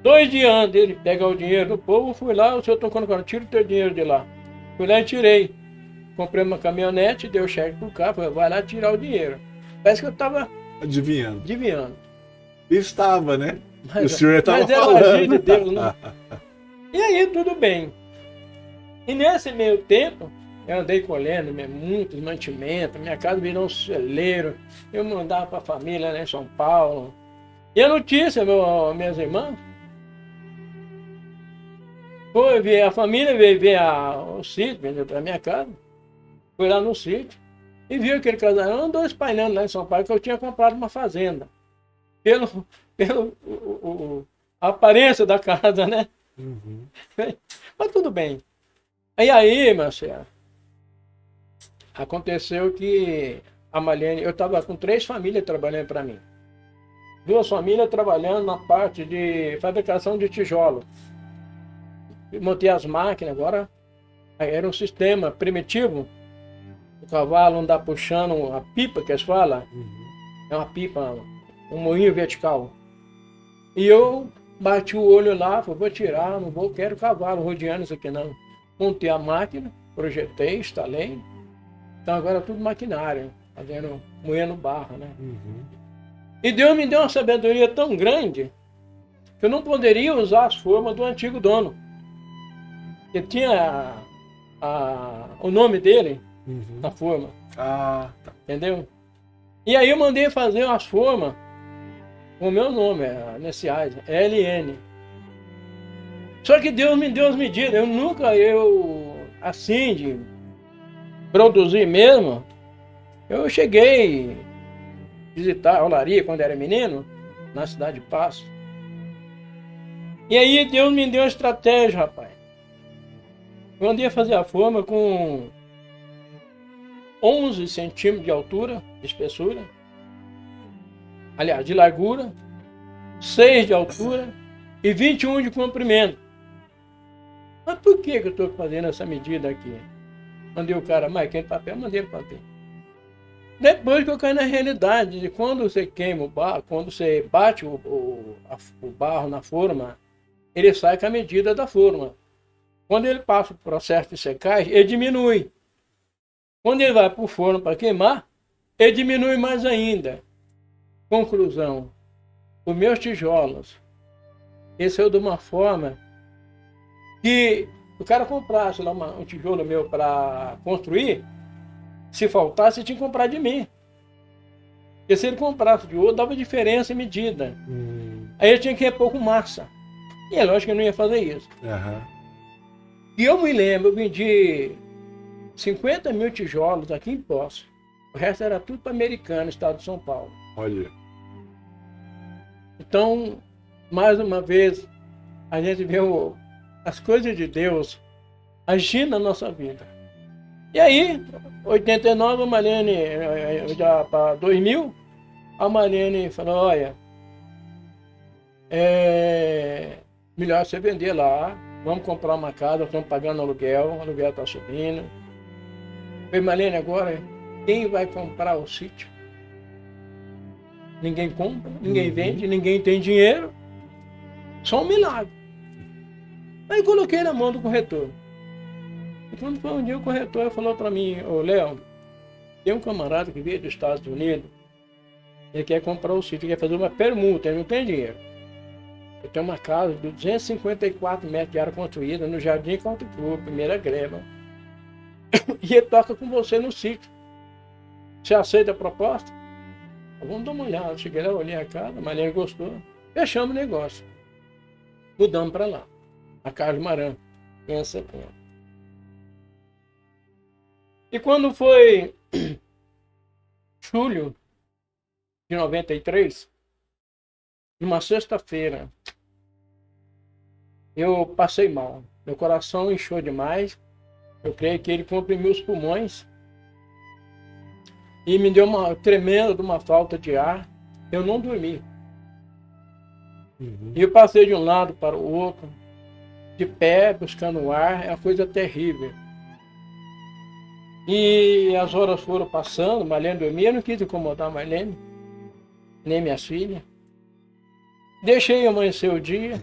2 dias antes dele pegar o dinheiro do povo, fui lá, o senhor está colocando, tira o teu dinheiro de lá. Fui lá e tirei. Comprei uma caminhonete, dei o cheque pro cara, falei, vai lá tirar o dinheiro. Parece que eu estava adivinhando. Estava, né? Mas, o senhor estava falando. Mas era agir de Deus, né? E aí, tudo bem. E nesse meio tempo, eu andei colhendo muitos mantimentos, minha casa virou um celeiro, eu mandava para a família lá em São Paulo. E a notícia, minhas irmãs, foi ver, a família veio ver o sítio, veio para minha casa, foi lá no sítio, E viu aquele casarão, andou espalhando lá em São Paulo que eu tinha comprado uma fazenda. Pelo a aparência da casa, né? Uhum. Mas tudo bem. Aí, Marcelo, aconteceu que a Marlene, eu estava com 3 famílias trabalhando para mim. 2 famílias trabalhando na parte de fabricação de tijolo. Eu montei as máquinas agora. Era um sistema primitivo. O cavalo andar puxando a pipa, que eles falam. É uma pipa, um moinho vertical. E eu bati o olho lá, falei, vou tirar, não vou, quero cavalo rodeando isso aqui não. Montei a máquina, projetei, instalei. Então agora é tudo maquinário, fazendo, moendo barro, né? E Deus me deu uma sabedoria tão grande que eu não poderia usar as formas do antigo dono. Que tinha o nome dele na forma. Ah, tá. Entendeu? E aí eu mandei fazer umas formas com o meu nome, iniciais, LN. Só que Deus me deu as medidas. Assim, de produzir mesmo, eu cheguei a visitar a olaria quando era menino, na cidade de Passo. E aí Deus me deu uma estratégia, rapaz. Eu andei a fazer a forma com 11 centímetros de altura, de espessura. Aliás, de largura, 6 de altura e 21 de comprimento. Mas por que eu estou fazendo essa medida aqui? Mandei o cara, mas quem papel, mandei ele papel. Depois que eu caí na realidade de quando você queima o barro, quando você bate o barro na forma, ele sai com a medida da forma. Quando ele passa o processo de secagem, ele diminui. Quando ele vai para o forno para queimar, ele diminui mais ainda. Conclusão, os meus tijolos, esse é de uma forma que o cara comprasse lá um tijolo meu para construir, se faltasse, tinha que comprar de mim. Porque se ele comprasse de outro, dava diferença em medida. Aí ele tinha que repor com massa. E é lógico que eu não ia fazer isso. E eu me lembro, eu vendi 50 mil tijolos aqui em Poços. O resto era tudo para Americana, estado de São Paulo. Olha. Então, mais uma vez, a gente vê as coisas de Deus agindo na nossa vida. E aí, 89, a Marlene, já para 2000, a Marlene falou, olha, melhor você vender lá, vamos comprar uma casa, estamos pagando aluguel, o aluguel está subindo. Eu falei, Marlene, agora, quem vai comprar o sítio? Ninguém compra, ninguém vende, ninguém tem dinheiro. Só um milagre. Aí coloquei na mão do corretor. E quando foi um dia o corretor falou para mim, ô Léo, tem um camarada que veio dos Estados Unidos, ele quer comprar o sítio, ele quer fazer uma permuta, ele não tem dinheiro. Eu tenho uma casa de 254 metros de área construída no Jardim Country Club, primeira greva. E ele toca com você no sítio. Você aceita a proposta? Vamos dar uma olhada. Cheguei lá, olhei a casa, a Marlene gostou. Fechamos o negócio. Mudamos para lá. A Carlos Maran, em setembro. E quando foi julho de 93, numa sexta-feira, eu passei mal. Meu coração inchou demais. Eu creio que ele comprimiu os pulmões. E me deu uma tremenda de uma falta de ar. Eu não dormi. E eu passei de um lado para o outro, de pé, buscando ar. É uma coisa terrível. E as horas foram passando, Marlene dormia. Eu não quis incomodar a Marlene, nem minhas filhas. Deixei amanhecer o dia.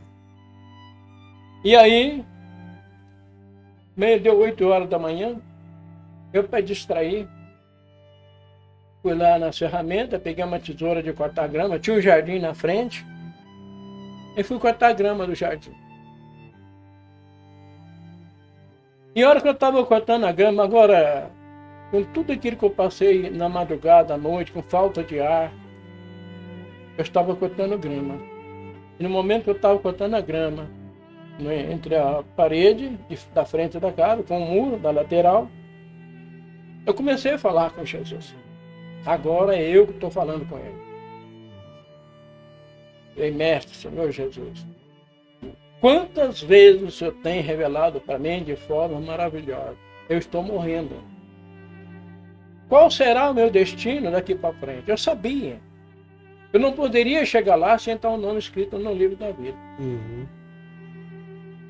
E aí, meio deu 8 horas da manhã, eu para distrair, fui lá na ferramenta, peguei uma tesoura de cortar grama, tinha um jardim na frente, e fui cortar grama do jardim. E a hora que eu estava cortando a grama, agora, com tudo aquilo que eu passei na madrugada, à noite, com falta de ar, eu estava cortando grama. E no momento que eu estava cortando a grama, entre a parede da frente da casa, com o muro da lateral, Eu comecei a falar com Jesus. Agora é eu que estou falando com ele. Ei, mestre, Senhor Jesus, quantas vezes o Senhor tem revelado para mim de forma maravilhosa? Eu estou morrendo. Qual será o meu destino daqui para frente? Eu sabia. Eu não poderia chegar lá sem estar o nome escrito no livro da vida.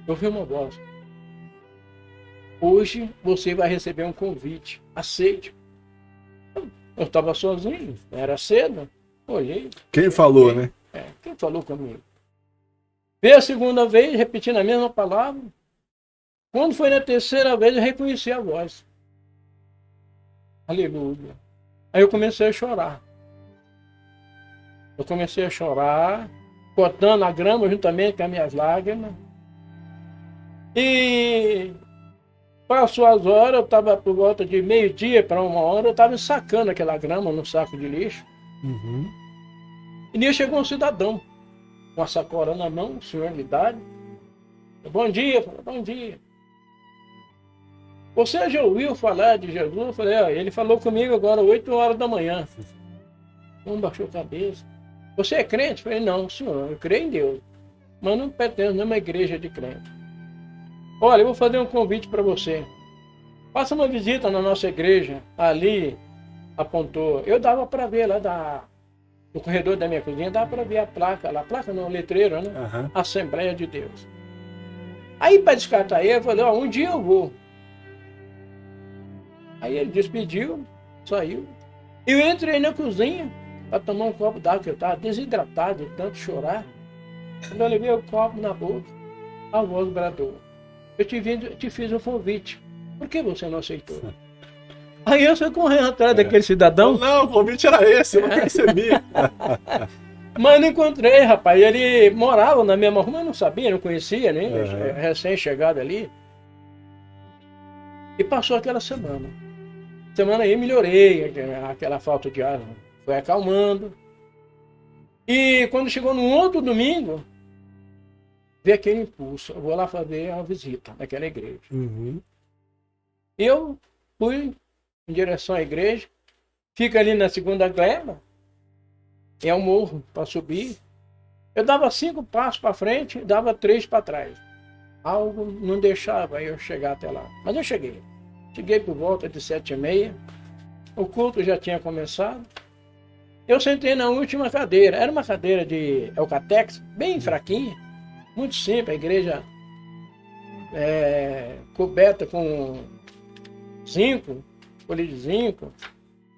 Eu ouvi uma voz. Hoje você vai receber um convite. Aceite. Eu estava sozinho, era cedo. Olhei. Quem falou, né? Quem falou comigo? Veio a segunda vez, repetindo a mesma palavra. Quando foi na terceira vez, eu reconheci a voz. Aleluia. Aí eu comecei a chorar. Eu comecei a chorar, cortando a grama juntamente com as minhas lágrimas. E passou as horas, eu estava por volta de 12:00 para 1h, eu estava sacando aquela grama no saco de lixo. E nisso chegou um cidadão, com a sacola na mão, senhor de idade. Bom dia, falei, bom dia. Você já ouviu falar de Jesus? Eu falei, ele falou comigo agora 8h da manhã. Um baixou a cabeça. Você é crente? Eu falei, não, senhor, eu creio em Deus, mas não pertenço a uma igreja de crente. Olha, eu vou fazer um convite para você. Faça uma visita na nossa igreja. Ali, apontou. Eu dava para ver lá no corredor da minha cozinha, dava para ver a placa, placa não, letreiro, né? Assembleia de Deus. Aí, para descartar ele, eu falei, um dia eu vou. Aí ele despediu, saiu. Eu entrei na cozinha para tomar um copo d'água, que eu estava desidratado de tanto chorar. Quando eu levei o copo na boca, a voz bradou. Eu te fiz um convite. Por que você não aceitou? Aí eu fui correndo atrás daquele cidadão. Não, o convite era esse, eu não percebi. Mas não encontrei, rapaz. Ele morava na mesma rua, mas não sabia, não conhecia, né? Recém-chegado ali. E passou aquela semana. Semana aí melhorei, aquela falta de ar foi acalmando. E quando chegou no outro domingo, veio aquele impulso. Eu vou lá fazer uma visita naquela igreja. Eu fui em direção à igreja, fica ali na segunda gleba, é um morro para subir. Eu dava 5 passos para frente, dava 3 para trás. Algo não deixava eu chegar até lá. Mas eu cheguei. Cheguei por volta de 7h30. O culto já tinha começado. Eu sentei na última cadeira. Era uma cadeira de Eucatex, bem fraquinha. Muito simples. A igreja coberta com zinco, folha de zinco.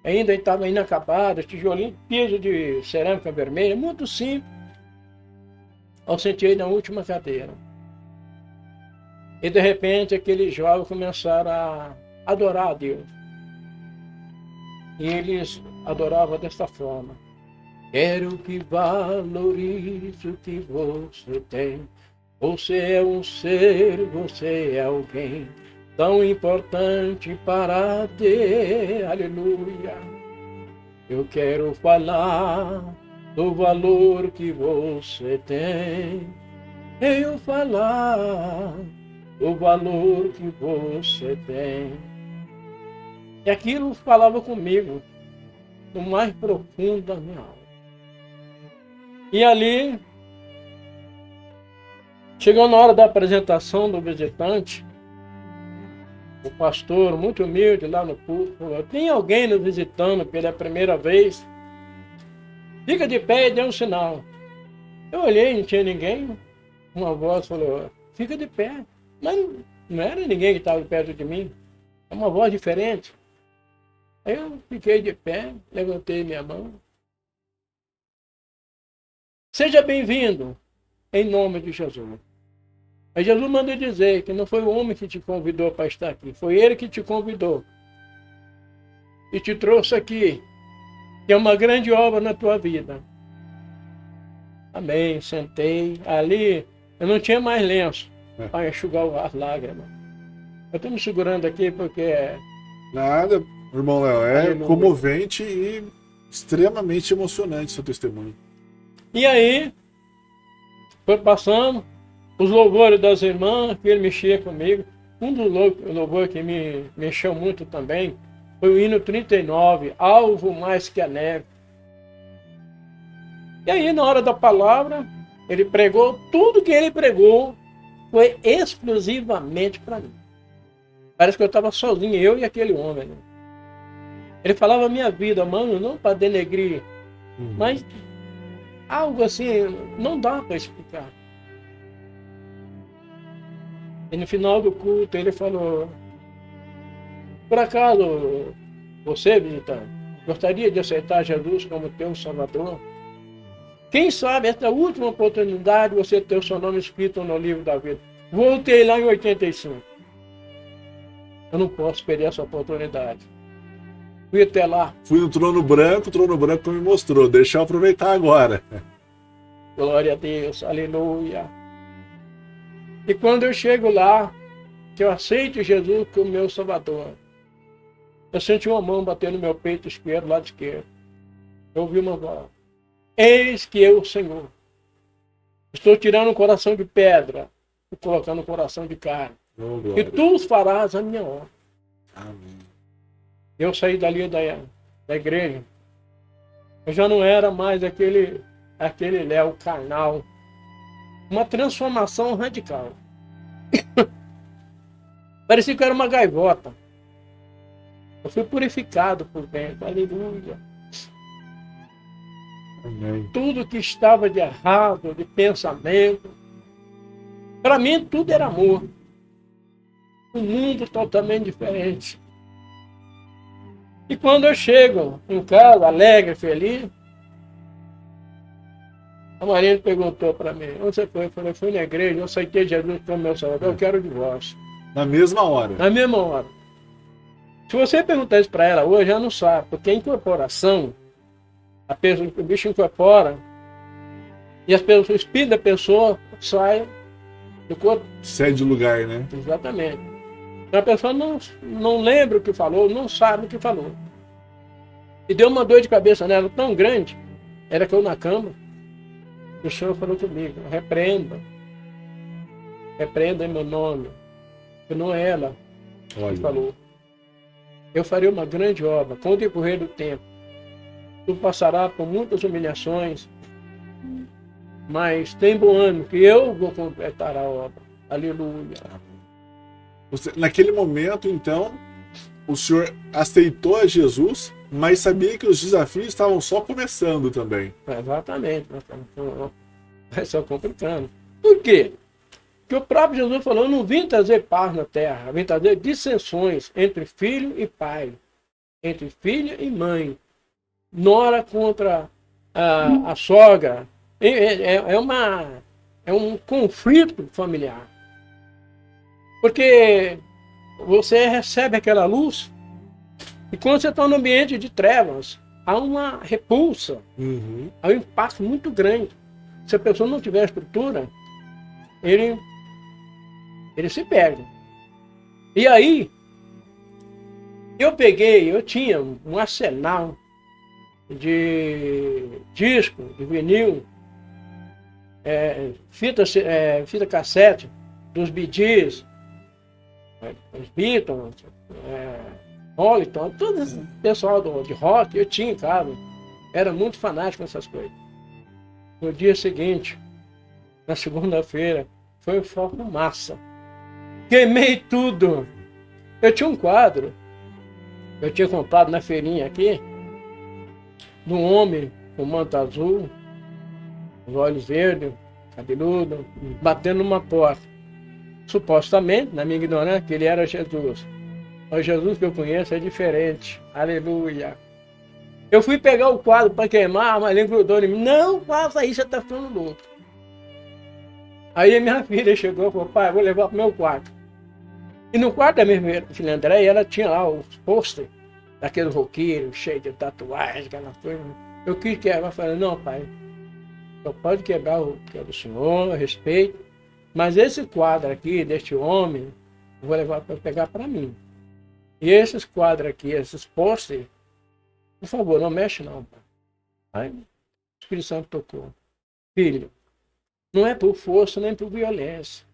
Ainda estava inacabada, tijolinho, piso de cerâmica vermelha. Muito simples. Eu sentei na última cadeira. E de repente aqueles jovens começaram a adorar a Deus. E eles adoravam desta forma. Quero que valorize o que você tem. Você é um ser, você é alguém tão importante para ter. Aleluia. Eu quero falar do valor que você tem. Eu falar o valor que você tem. E aquilo falava comigo, no mais profundo da minha alma. E ali, chegou na hora da apresentação do visitante, o pastor, muito humilde, lá no púlpito, falou, tem alguém nos visitando pela primeira vez? Fica de pé e dê um sinal. Eu olhei, não tinha ninguém. Uma voz falou, fica de pé. Mas não era ninguém que estava perto de mim. É uma voz diferente. Aí eu fiquei de pé, levantei minha mão. Seja bem-vindo, em nome de Jesus. Aí Jesus mandou dizer que não foi o homem que te convidou para estar aqui. Foi ele que te convidou. E te trouxe aqui. Que é uma grande obra na tua vida. Amém. Sentei. Ali, eu não tinha mais lenço para enxugar as lágrimas. Eu estou me segurando aqui porque... Nada, irmão Léo, é comovente e extremamente emocionante seu testemunho. E aí, foi passando os louvores das irmãs, que ele mexia comigo. Um dos louvores que me mexeu muito também Foi o hino 39, Alvo Mais Que a Neve. E aí, na hora da palavra, ele pregou, tudo que ele pregou foi exclusivamente para mim. Parece que eu estava sozinho, eu e aquele homem. Né? Ele falava a minha vida, mano, não para denegrir, mas algo assim, não dá para explicar. E no final do culto ele falou, por acaso você, visitante, gostaria de aceitar Jesus como teu Salvador? Quem sabe essa última oportunidade você ter o seu nome escrito no livro da vida. Voltei lá em 85. Eu não posso perder essa oportunidade. Fui até lá. Fui no trono branco, o trono branco me mostrou. Deixa eu aproveitar agora. Glória a Deus, aleluia. E quando eu chego lá, que eu aceito Jesus como meu Salvador, eu senti uma mão bater no meu peito esquerdo, lado esquerdo. Eu ouvi uma voz. Eis que eu, Senhor, estou tirando um coração de pedra e colocando um coração de carne. Oh, e tu farás a minha obra. Amém. Eu saí dali da igreja. Eu já não era mais aquele Léo carnal. Uma transformação radical. Parecia que eu era uma gaivota. Eu fui purificado por dentro. Aleluia. Amém. Tudo que estava de errado, de pensamento, para mim tudo era amor. Um mundo totalmente diferente. E quando eu chego em casa, alegre, feliz, a Marina perguntou para mim, onde você foi? Eu falei, fui na igreja, eu aceitei Jesus como meu Salvador, eu quero o divórcio. Na mesma hora. Na mesma hora. Se você perguntar isso para ela hoje, ela não sabe, porque a incorporação, o bicho incorpora, e o espírito da pessoa sai do corpo. Sai de lugar, né? Exatamente. Então a pessoa não lembra o que falou, não sabe o que falou. E deu uma dor de cabeça nela tão grande, era que eu na cama, e o Senhor falou comigo, repreenda em meu nome, que não é ela que falou. Eu farei uma grande obra, com o decorrer do tempo. Tu passará por muitas humilhações, mas tem bom ânimo, que eu vou completar a obra. Aleluia. Naquele momento, então, o senhor aceitou a Jesus, mas sabia que os desafios estavam só começando também. Exatamente. Vai só complicando. Por quê? Porque o próprio Jesus falou, eu não vim trazer paz na terra, eu vim trazer dissensões entre filho e pai, entre filha e mãe, nora contra a sogra. É um conflito familiar. Porque você recebe aquela luz e quando você está no ambiente de trevas, há uma repulsa, há um impacto muito grande. Se a pessoa não tiver estrutura, ele se perde. E aí, eu tinha um arsenal de disco, de vinil, fita cassete, dos Bee Gees, os Beatles, Holliton, todo esse pessoal de rock, eu tinha em casa. Era muito fanático nessas coisas. No dia seguinte, na segunda-feira, foi um foco massa. Queimei tudo. Eu tinha um quadro, eu tinha comprado na feirinha aqui, de um homem com manto azul, os olhos verdes, cabeludo, batendo numa porta. Supostamente, na minha ignorância, que ele era Jesus. Mas Jesus que eu conheço é diferente. Aleluia. Eu fui pegar o quadro para queimar, mas ele grudou em mim. Não faça isso, você está ficando louco. Aí a minha filha chegou e falou, pai, eu vou levar para o meu quarto. E no quarto da minha filha Andréia, ela tinha lá os pôster daqueles roqueiros, cheios de tatuagem, aquela coisa. Eu quis quebrar, eu falei, não, pai, só pode quebrar o que é do senhor, eu respeito. Mas esse quadro aqui, deste homem, eu vou levar para pegar para mim. E esses quadros aqui, esses pôster, por favor, não mexe não, pai. Aí o Espírito Santo tocou. Filho, não é por força nem por violência,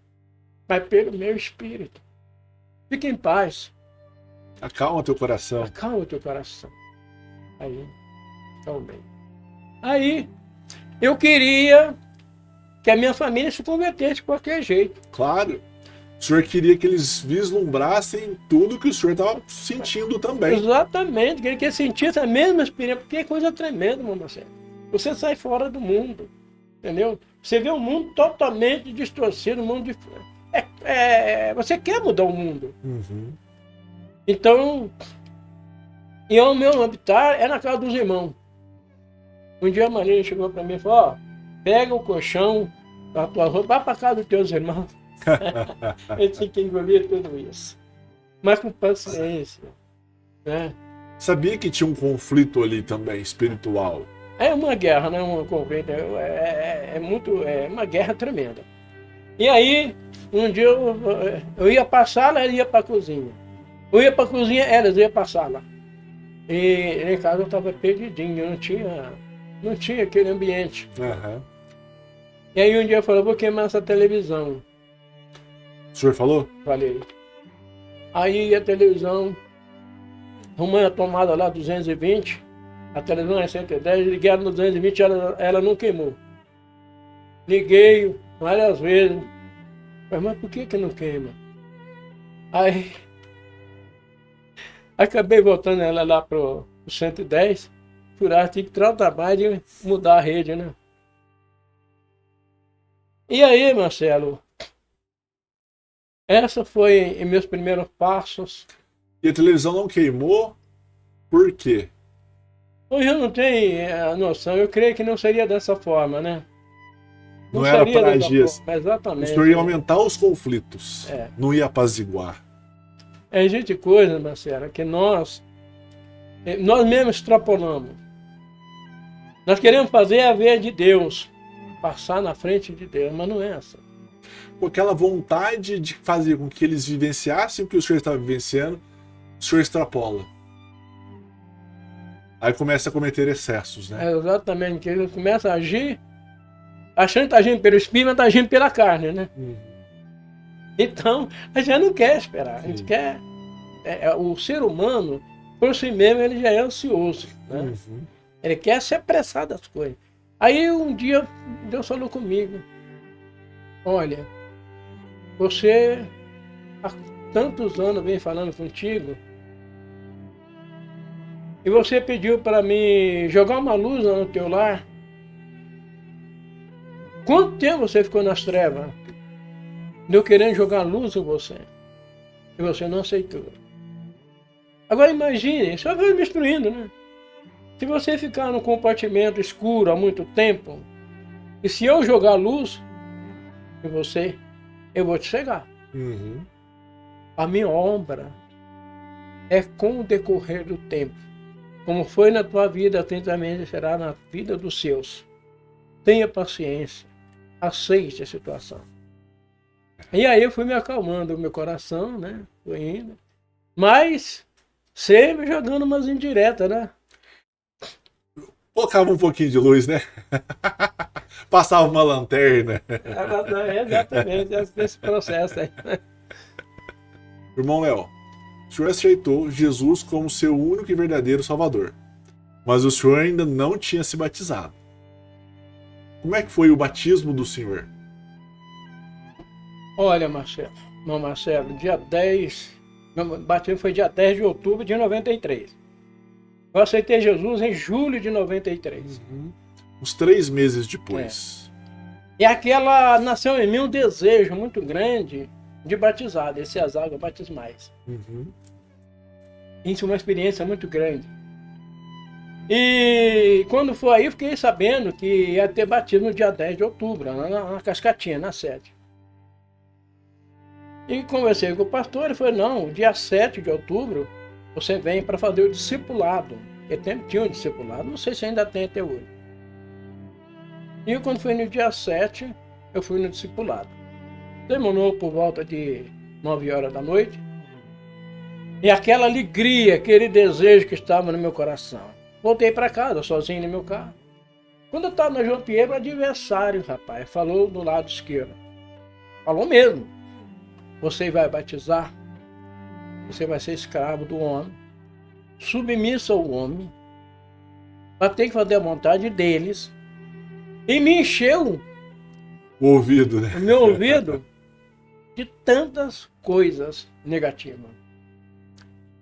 mas pelo meu espírito. Fique em paz. Acalma teu coração. Acalma o teu coração. Aí, calmei. Aí, eu queria que a minha família se convertesse de qualquer jeito. Claro. O senhor queria que eles vislumbrassem tudo que o senhor estava sentindo também. Exatamente, queria que eles sentissem a mesma experiência, porque é coisa tremenda, meu Marcelo. Você sai fora do mundo, entendeu? Você vê um mundo totalmente distorcido, um mundo de... você quer mudar o mundo. Uhum. Então, e o meu habitat é na casa dos irmãos. Um dia a Maria chegou para mim e falou, ó, pega o colchão, a tua roupa, vai para casa dos teus irmãos. Eu tinha que engolir tudo isso. Mas com paciência. Né? Sabia que tinha um conflito ali também, espiritual. É uma guerra, né? Um conflito. É uma guerra tremenda. E aí, um dia eu ia para a sala, ela ia para a cozinha. Eu ia para a cozinha, elas iam para a sala. E em casa eu estava perdidinho, não tinha aquele ambiente. Uhum. E aí um dia eu falei, vou queimar essa televisão. O senhor falou? Falei. Aí a televisão, arrumei a tomada lá 220, a televisão é 110, liguei ela no 220, ela não queimou. Liguei várias vezes, mas por que não queima? Aí acabei voltando ela lá pro 110, furar, tive que tirar o trabalho de mudar a rede, né? E aí, Marcelo, essa foi em meus primeiros passos. E a televisão não queimou? Por quê? Hoje eu não tenho a noção, eu creio que não seria dessa forma, né? Não era seria para dessa agir. forma, exatamente. O senhor ia aumentar os conflitos, É. não ia apaziguar. É gente coisa, Marcelo, que nós mesmos extrapolamos. Nós queremos fazer a vez de Deus, passar na frente de Deus, mas não é essa. Com aquela vontade de fazer com que eles vivenciassem o que o senhor estava vivenciando, o senhor extrapola. Aí começa a cometer excessos, né? É exatamente, que ele começa a agir, achando que está agindo pelo espírito, mas está agindo pela carne, né? Uhum. Então, a gente não quer esperar, a gente quer... o ser humano, por si mesmo, ele já é ansioso, né? Uhum. Ele quer se apressar das coisas. Aí um dia Deus falou comigo, olha, você há tantos anos vem falando contigo e você pediu para mim jogar uma luz no teu lar. Quanto tempo você ficou nas trevas? Eu querendo jogar luz em você. E você não aceitou. Agora imagine, só vai me instruindo, né? Se você ficar num compartimento escuro há muito tempo, e se eu jogar luz em você, eu vou te cegar. Uhum. A minha obra é com o decorrer do tempo. Como foi na tua vida, atentamente será na vida dos seus. Tenha paciência, aceite a situação. E aí eu fui me acalmando o meu coração, né? Fui indo. Mas sempre jogando umas indiretas, né? Colocava um pouquinho de luz, né? Passava uma lanterna. Exatamente, esse processo aí. Irmão Léo, o senhor aceitou Jesus como seu único e verdadeiro Salvador, mas o senhor ainda não tinha se batizado. Como é que foi o batismo do senhor? Olha, Marcelo, dia 10, meu batismo foi dia 10 de outubro de 93. Eu aceitei Jesus em julho de 93. Uhum. Uns 3 meses depois. E aquela nasceu em mim um desejo muito grande de batizar, descer as águas batismais. Uhum. Isso é uma experiência muito grande. E quando foi aí, eu fiquei sabendo que ia ter batismo no dia 10 de outubro, na Cascatinha, na sede. E conversei com o pastor, ele falou, não, dia 7 de outubro, você vem para fazer o discipulado. Ele tinha um discipulado, não sei se ainda tem até hoje. E quando foi no dia 7, eu fui no discipulado. Terminou por volta de 9 horas da noite. E aquela alegria, aquele desejo que estava no meu coração. Voltei para casa, sozinho no meu carro. Quando eu estava na João Pinheiro, o adversário, rapaz, falou do lado esquerdo. Falou mesmo. Você vai batizar? você vai ser escravo do homem, submisso ao homem, vai ter que fazer a vontade deles. E me encheu O ouvido, né? o meu ouvido de tantas coisas negativas.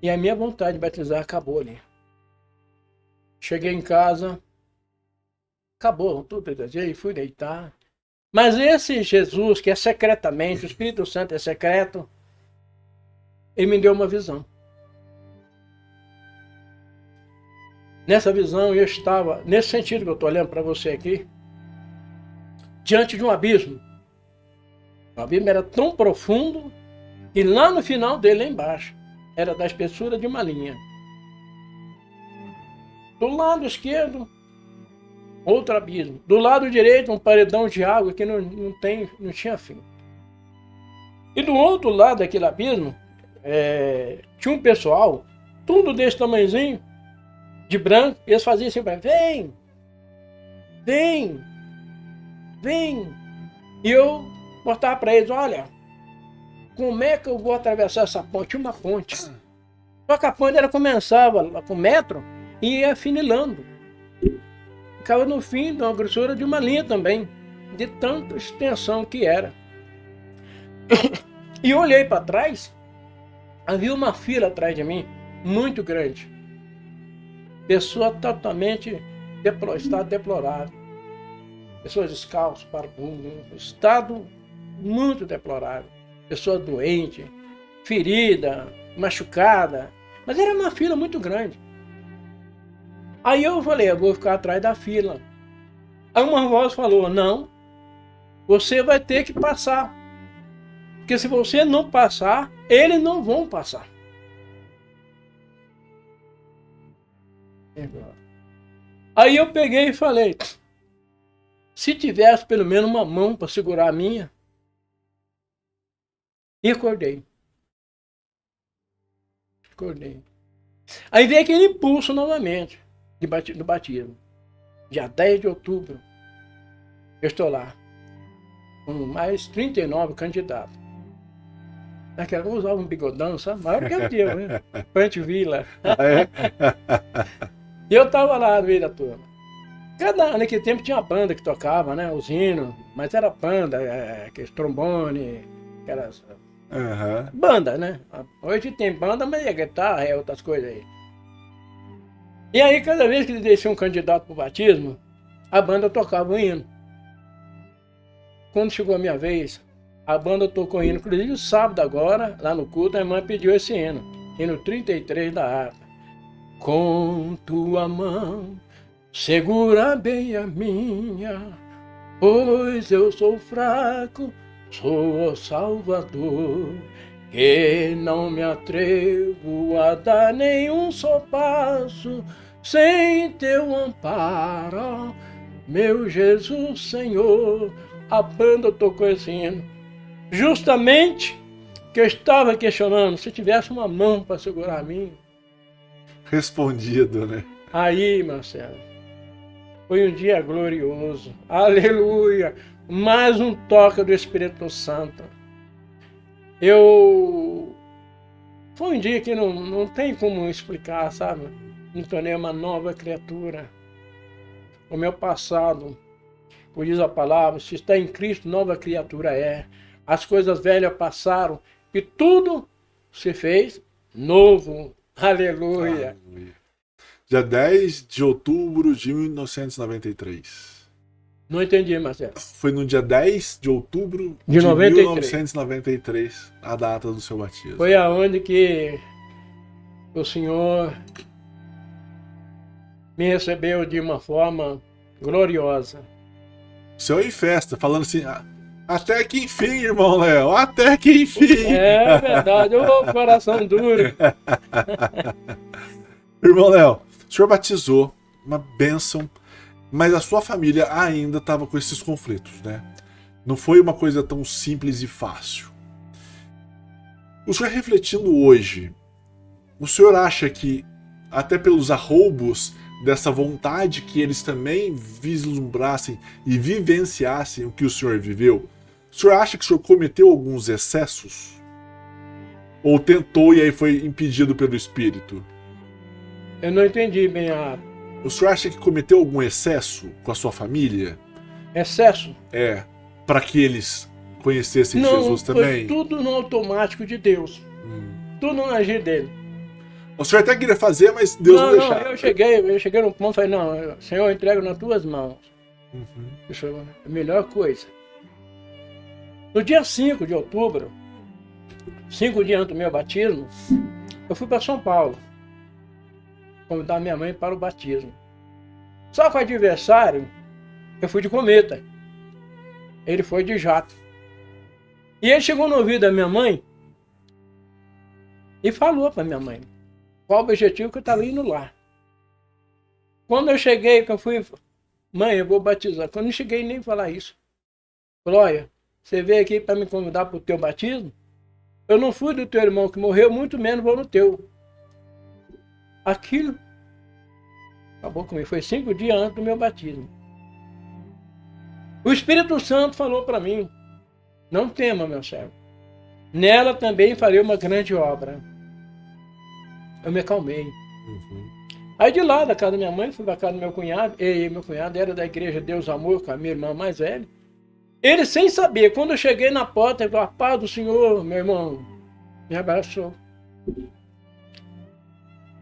E a minha vontade de batizar acabou ali. Cheguei em casa, acabou tudo, e fui deitar. Mas esse Jesus, que é secretamente, o Espírito Santo é secreto, ele me deu uma visão. Nessa visão eu estava, nesse sentido que eu estou olhando para você aqui, diante de um abismo. O abismo era tão profundo que lá no final dele, lá embaixo, era da espessura de uma linha. Do lado esquerdo, outro abismo. Do lado direito, um paredão de água que não tinha fim. E do outro lado daquele abismo, tinha um pessoal, tudo desse tamanhozinho, de branco, e eles faziam assim, vem, vem, vem. E eu mostrava para eles, olha, como é que eu vou atravessar essa ponte? Uma ponte. Só que a ponte ela começava lá com 1 metro e ia afinilando. Ficava no fim de uma grossura de uma linha também, de tanta extensão que era. E eu olhei para trás, havia uma fila atrás de mim, muito grande. Pessoa totalmente estado deplorável. Pessoas descalças, barbudas, estado muito deplorável. Pessoa doente, ferida, machucada. Mas era uma fila muito grande. Aí eu falei, eu vou ficar atrás da fila. Aí uma voz falou, não, você vai ter que passar. Porque se você não passar, eles não vão passar. Aí eu peguei e falei, se tivesse pelo menos uma mão para segurar a minha, e acordei. Aí veio aquele impulso novamente do batismo. Dia 10 de outubro, eu estou lá, com mais 39 candidatos. Naquela eu usava um bigodão, sabe? Maior que o teu, né? Punch Villa. E eu estava lá no meio da turma. Naquele tempo tinha uma banda que tocava, né? Os hinos, mas era banda, aqueles trombone, aquelas... Banda, né? Hoje tem banda, mas é guitarra, é outras coisas aí. E aí, cada vez que eles desciam um candidato para o batismo, a banda tocava o hino. Quando chegou a minha vez, a banda tocou o hino. Inclusive, o sábado agora, lá no culto, a irmã pediu esse hino. Hino 33 da harpa. Com tua mão, segura bem a minha, pois eu sou fraco, sou o Salvador, que não me atrevo a dar nenhum só passo sem teu amparo, meu Jesus Senhor. A banda tocou esse hino, justamente que eu estava questionando, se tivesse uma mão para segurar a minha. Respondido, né? Aí, Marcelo, foi um dia glorioso, aleluia, mais um toque do Espírito Santo. Foi um dia que não tem como explicar, sabe? Me tornei uma nova criatura. O meu passado, por diz a palavra, se está em Cristo, nova criatura é. As coisas velhas passaram e tudo se fez novo. Aleluia. Aleluia. Dia 10 de outubro de 1993. Não entendi, Marcelo. Foi no dia 10 de outubro de 1993, a data do seu batismo. Foi aonde que o Senhor me recebeu de uma forma gloriosa. O Senhor em festa, falando assim, até que enfim, irmão Léo, até que enfim. É verdade, ô coração duro. Irmão Léo, o senhor batizou, uma bênção, mas a sua família ainda estava com esses conflitos, né? Não foi uma coisa tão simples e fácil. O senhor refletindo hoje, o senhor acha que, até pelos arroubos dessa vontade que eles também vislumbrassem e vivenciassem o que o senhor viveu, o senhor acha que o senhor cometeu alguns excessos? Ou tentou e aí foi impedido pelo Espírito? Eu não entendi bem a O senhor acha que cometeu algum excesso com a sua família? excesso. Para que eles conhecessem Não, Jesus foi também? tudo no automático de Deus. Tudo no agir dele. O senhor até queria fazer, mas Deus não Não, deixava. eu cheguei no ponto e falei, não, Senhor, eu entrego nas tuas mãos. Isso é a melhor coisa. No dia 5 de outubro, 5 dias antes do meu batismo, eu fui para São Paulo convidar minha mãe para o batismo. Só que o adversário, eu fui de cometa. Ele foi de jato. E ele chegou no ouvido da minha mãe e falou para minha mãe qual o objetivo que eu estava indo lá. Quando eu cheguei, que eu fui, mãe, eu vou batizar. Quando eu cheguei, nem falar isso. Falei, olha, você veio aqui para me convidar para o teu batismo? Eu não fui do teu irmão que morreu, muito menos vou no teu. Aquilo acabou comigo. Foi 5 dias antes do meu batismo. O Espírito Santo falou para mim, não tema, meu servo. Nela também farei uma grande obra. Eu me acalmei. Aí de lá, da casa da minha mãe, fui para casa do meu cunhado. E meu cunhado era da igreja Deus Amor, com a minha irmã mais velha. Ele, sem saber, quando eu cheguei na porta, ele falou, a paz do Senhor, meu irmão, me abraçou.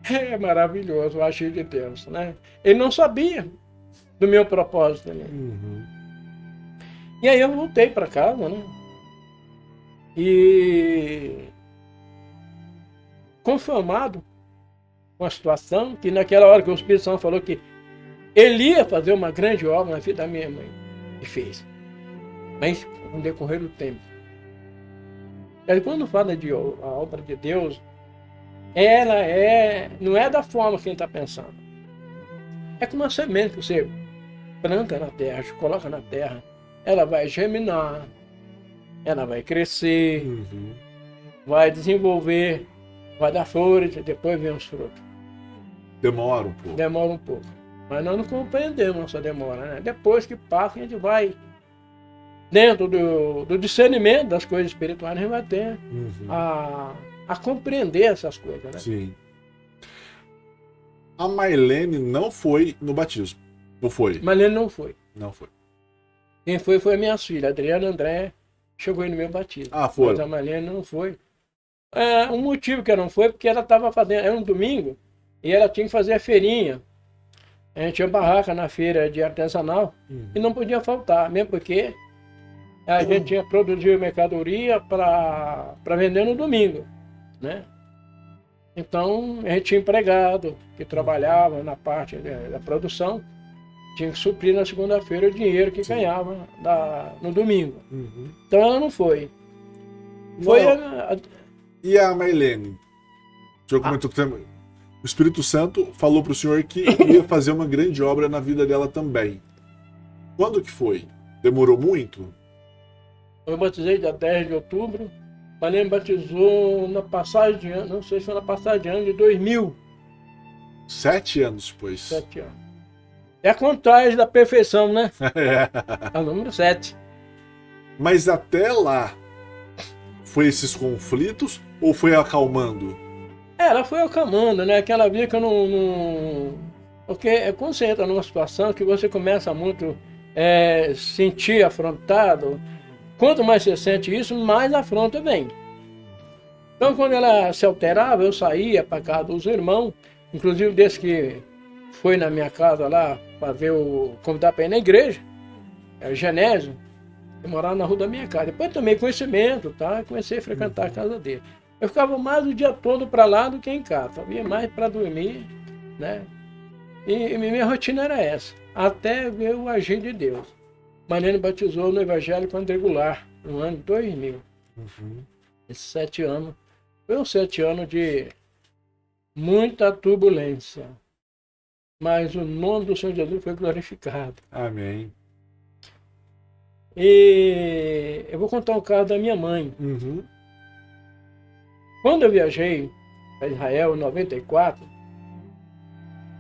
É maravilhoso o agir de Deus, né? Ele não sabia do meu propósito. Né? E aí eu voltei para casa, né? E conformado com a situação, que naquela hora que o Espírito Santo falou que ele ia fazer uma grande obra na vida da minha mãe, e fez. Mas no decorrer do tempo. E quando fala de a obra de Deus, ela não é da forma que a gente está pensando. É como uma semente que você planta na terra, coloca na terra, ela vai germinar, ela vai crescer, vai desenvolver, vai dar flores e depois vem os frutos. Demora um pouco. Demora um pouco. Mas nós não compreendemos essa demora, né? Depois que passa, a gente vai, dentro do discernimento das coisas espirituais, a gente vai ter a compreender essas coisas, né? Sim. A Mailene não foi no batismo. Não foi? Mas ele não foi. Não foi. Quem foi a minha filha, Adriana André, chegou aí no meu batismo. Ah, foi. Mas a Marlene não foi. O motivo que ela não foi, porque ela estava fazendo, era um domingo, e ela tinha que fazer a feirinha. A gente tinha barraca na feira de artesanal e não podia faltar, mesmo porque a gente tinha produzido mercadoria para vender no domingo, né? Então, a gente tinha empregado que trabalhava na parte da produção, tinha que suprir na segunda-feira o dinheiro que ganhava no domingo. Então, ela não foi. Foi E a Mailene? O senhor comentou que o Espírito Santo falou para o senhor que ia fazer uma grande obra na vida dela também. Quando que foi? Demorou muito? Eu batizei dia 10 de outubro. Marlene batizou na passagem de ano, não sei se foi na passagem de ano de 2000. 7 anos depois. 7 anos. É a contagem da perfeição, né? É. É o número 7. Mas até lá, foi esses conflitos ou foi acalmando? Ela foi acalmando, né? Aquela via que eu não... Porque quando você entra numa situação que você começa muito sentir afrontado, quanto mais você sente isso, mais afronta vem. Então, quando ela se alterava, eu saía para casa dos irmãos, inclusive desse que foi na minha casa lá para ver convidar para ir na igreja, era Genésio, eu morava na rua da minha casa. Depois tomei conhecimento, tá? Comecei a frequentar a casa dele. Eu ficava mais o dia todo para lá do que em casa, só vinha mais para dormir, né? E minha rotina era essa, até ver o agir de Deus. Marlene batizou no Evangelho Quadrangular, no ano 2000. Esses 7 anos, foram 7 anos de muita turbulência. Mas o nome do Senhor Jesus foi glorificado. Amém. E eu vou contar um caso da minha mãe. Quando eu viajei para Israel em 94,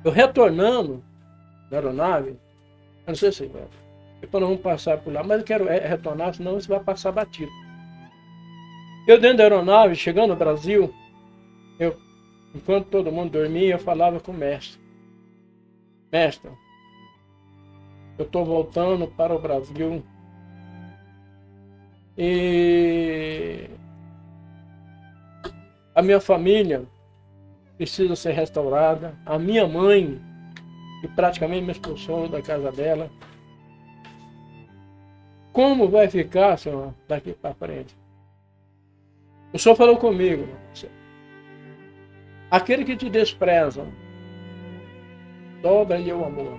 eu retornando na aeronave, eu não sei se depois nós vamos passar por lá, mas eu quero retornar, senão você vai passar batido. Eu dentro da aeronave, chegando no Brasil, enquanto todo mundo dormia, eu falava com o mestre. Mestre, eu estou voltando para o Brasil e a minha família precisa ser restaurada. A minha mãe, que praticamente me expulsou da casa dela, como vai ficar, senhor, daqui para frente? O senhor falou comigo, aquele que te despreza, dobra-lhe o amor.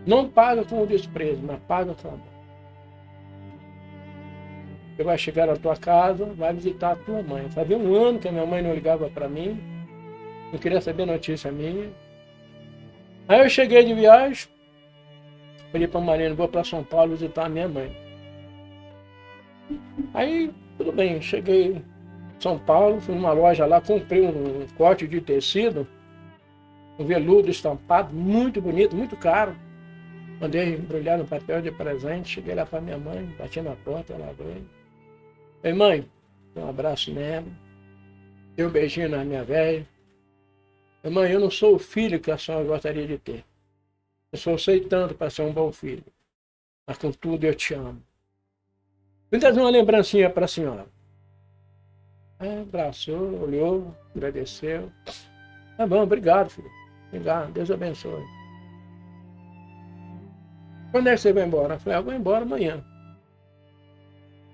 Não paga com o desprezo, mas paga com o amor. Você vai chegar na tua casa, vai visitar a tua mãe. Fazia 1 ano que a minha mãe não ligava para mim, não queria saber notícia minha. Aí eu cheguei de viagem, falei para a Marina, vou para São Paulo visitar a minha mãe. Aí, tudo bem, cheguei em São Paulo, fui numa loja lá, comprei um corte de tecido, um veludo estampado, muito bonito, muito caro. Mandei embrulhar no papel de presente, cheguei lá para minha mãe, bati na porta, ela abriu. Falei, mãe, dei um abraço nela, dei um beijinho na minha velha. Falei, mãe, eu não sou o filho que a senhora gostaria de ter. Eu só sei tanto para ser um bom filho, mas contudo eu te amo. Vou trazer uma lembrancinha para a senhora. Abraçou, olhou, agradeceu. Tá bom, obrigado, filho. Obrigado, Deus abençoe. Quando é que você vai embora? Eu falei, eu vou embora amanhã.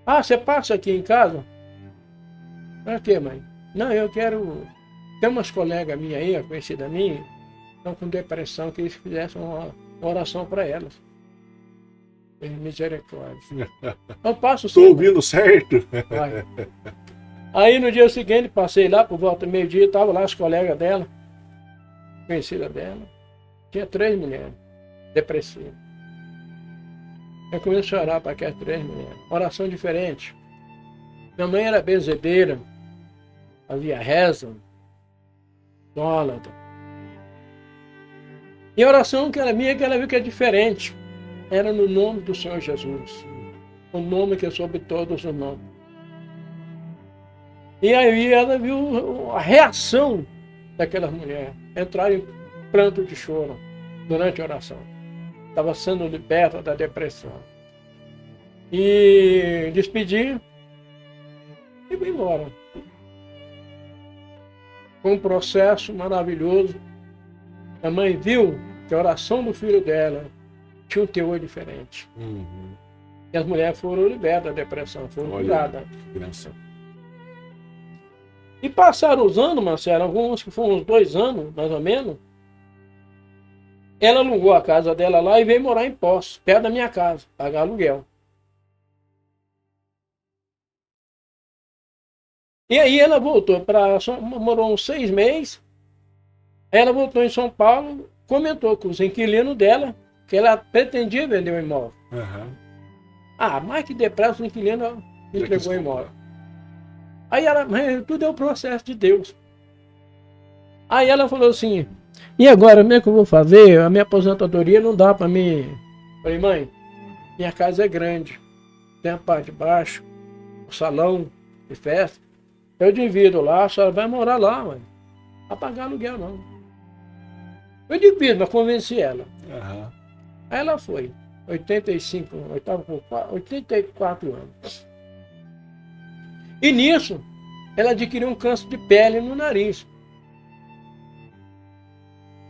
Ah, você passa aqui em casa? Para quê, mãe? Não, eu quero... Tem umas colegas minhas aí, conhecida minha, estão com depressão, que eles fizessem uma oração para elas. Misericórdia. Eu passo sim. Estou ouvindo certo? Vai. Aí no dia seguinte, passei lá por volta do meio-dia, estavam lá as colegas dela, conhecida dela. Tinha 3 mulheres depressivas. Eu comecei a orar para aquelas 3 mulheres. Oração diferente. Minha mãe era benzedeira, fazia reza, idólatra. E a oração que era minha, que ela viu que é diferente, era no nome do Senhor Jesus. O nome que é sobre todos os nomes. E aí ela viu a reação daquelas mulheres. Entraram em pranto de choro durante a oração. Estava sendo liberta da depressão. E despedi e fui embora. Foi um processo maravilhoso. A mãe viu que a oração do filho dela tinha um teor diferente. Uhum. E as mulheres foram libertas da depressão, foram curadas. E passaram os anos, Marcelo, alguns que foram uns 2 anos, mais ou menos. Ela alugou a casa dela lá e veio morar em Poços, perto da minha casa, pagar aluguel. E aí ela voltou para... morou uns 6 meses. Ela voltou em São Paulo, comentou com os inquilinos dela que ela pretendia vender o imóvel. Uhum. Ah, mais que depressa o inquilino entregou o imóvel. Aí ela, tudo é o processo de Deus. Aí ela falou assim, e agora, como é que eu vou fazer? A minha aposentadoria não dá para mim. Falei, mãe, minha casa é grande. Tem a parte de baixo, o salão de festa. Eu divido lá, a senhora vai morar lá, mãe. Não vai pagar aluguel, não. Eu divido, mas convenci ela. Uhum. Aí ela foi. 85, eu estava com 84 anos. E nisso, ela adquiriu um câncer de pele no nariz.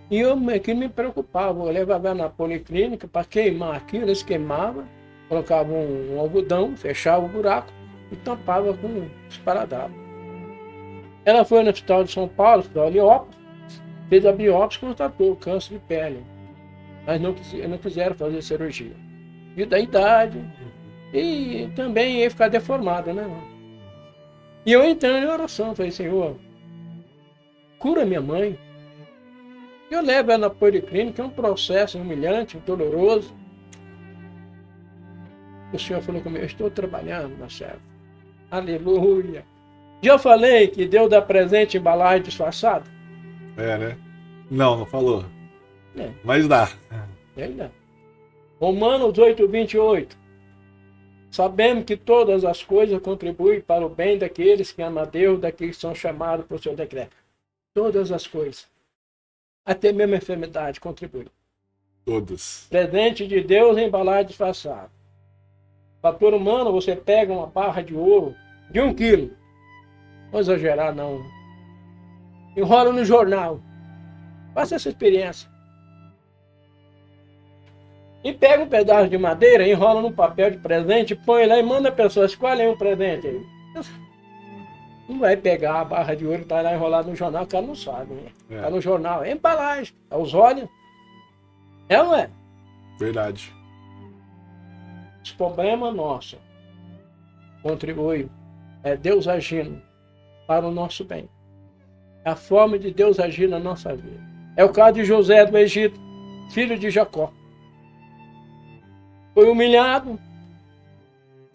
E eu aquilo me preocupava. Eu levava na policlínica para queimar aquilo, eles queimavam, colocavam um algodão, fechava o buraco e tampava com esparadrapo. Ela foi no hospital de São Paulo, hospital Heliópolis, fez a biópsia e constatou câncer de pele. Mas não quiseram fazer cirurgia. E da idade, e também ia ficar deformada, né? E eu entrando em oração, falei, Senhor, cura minha mãe. Eu levo ela na policlínica, é um processo humilhante, doloroso. O Senhor falou comigo, eu estou trabalhando, Marcelo. Aleluia. Já falei que Deus dá presente em embalagem disfarçada? É, né? Não falou. É. Mas dá. Ele dá. Romanos 8:28. Sabemos que todas as coisas contribuem para o bem daqueles que amam a Deus, daqueles que são chamados por seu decreto. Todas as coisas. Até mesmo a enfermidade contribui. Todas. Presente de Deus em embalagem disfarçada. Fator humano, você pega uma barra de ouro de 1 quilo. Não vou exagerar, não. Enrola no jornal. Faça essa experiência. E pega um pedaço de madeira, enrola num papel de presente, põe lá e manda a pessoa escolher um presente aí. Não vai pegar a barra de ouro que está lá enrolada no jornal, o cara não sabe, né? Está no jornal, é embalagem, aos olhos. É ou não é? Verdade. Esse problema nosso contribui. É Deus agindo para o nosso bem. É a forma de Deus agir na nossa vida. É o caso de José do Egito, filho de Jacó. Foi humilhado.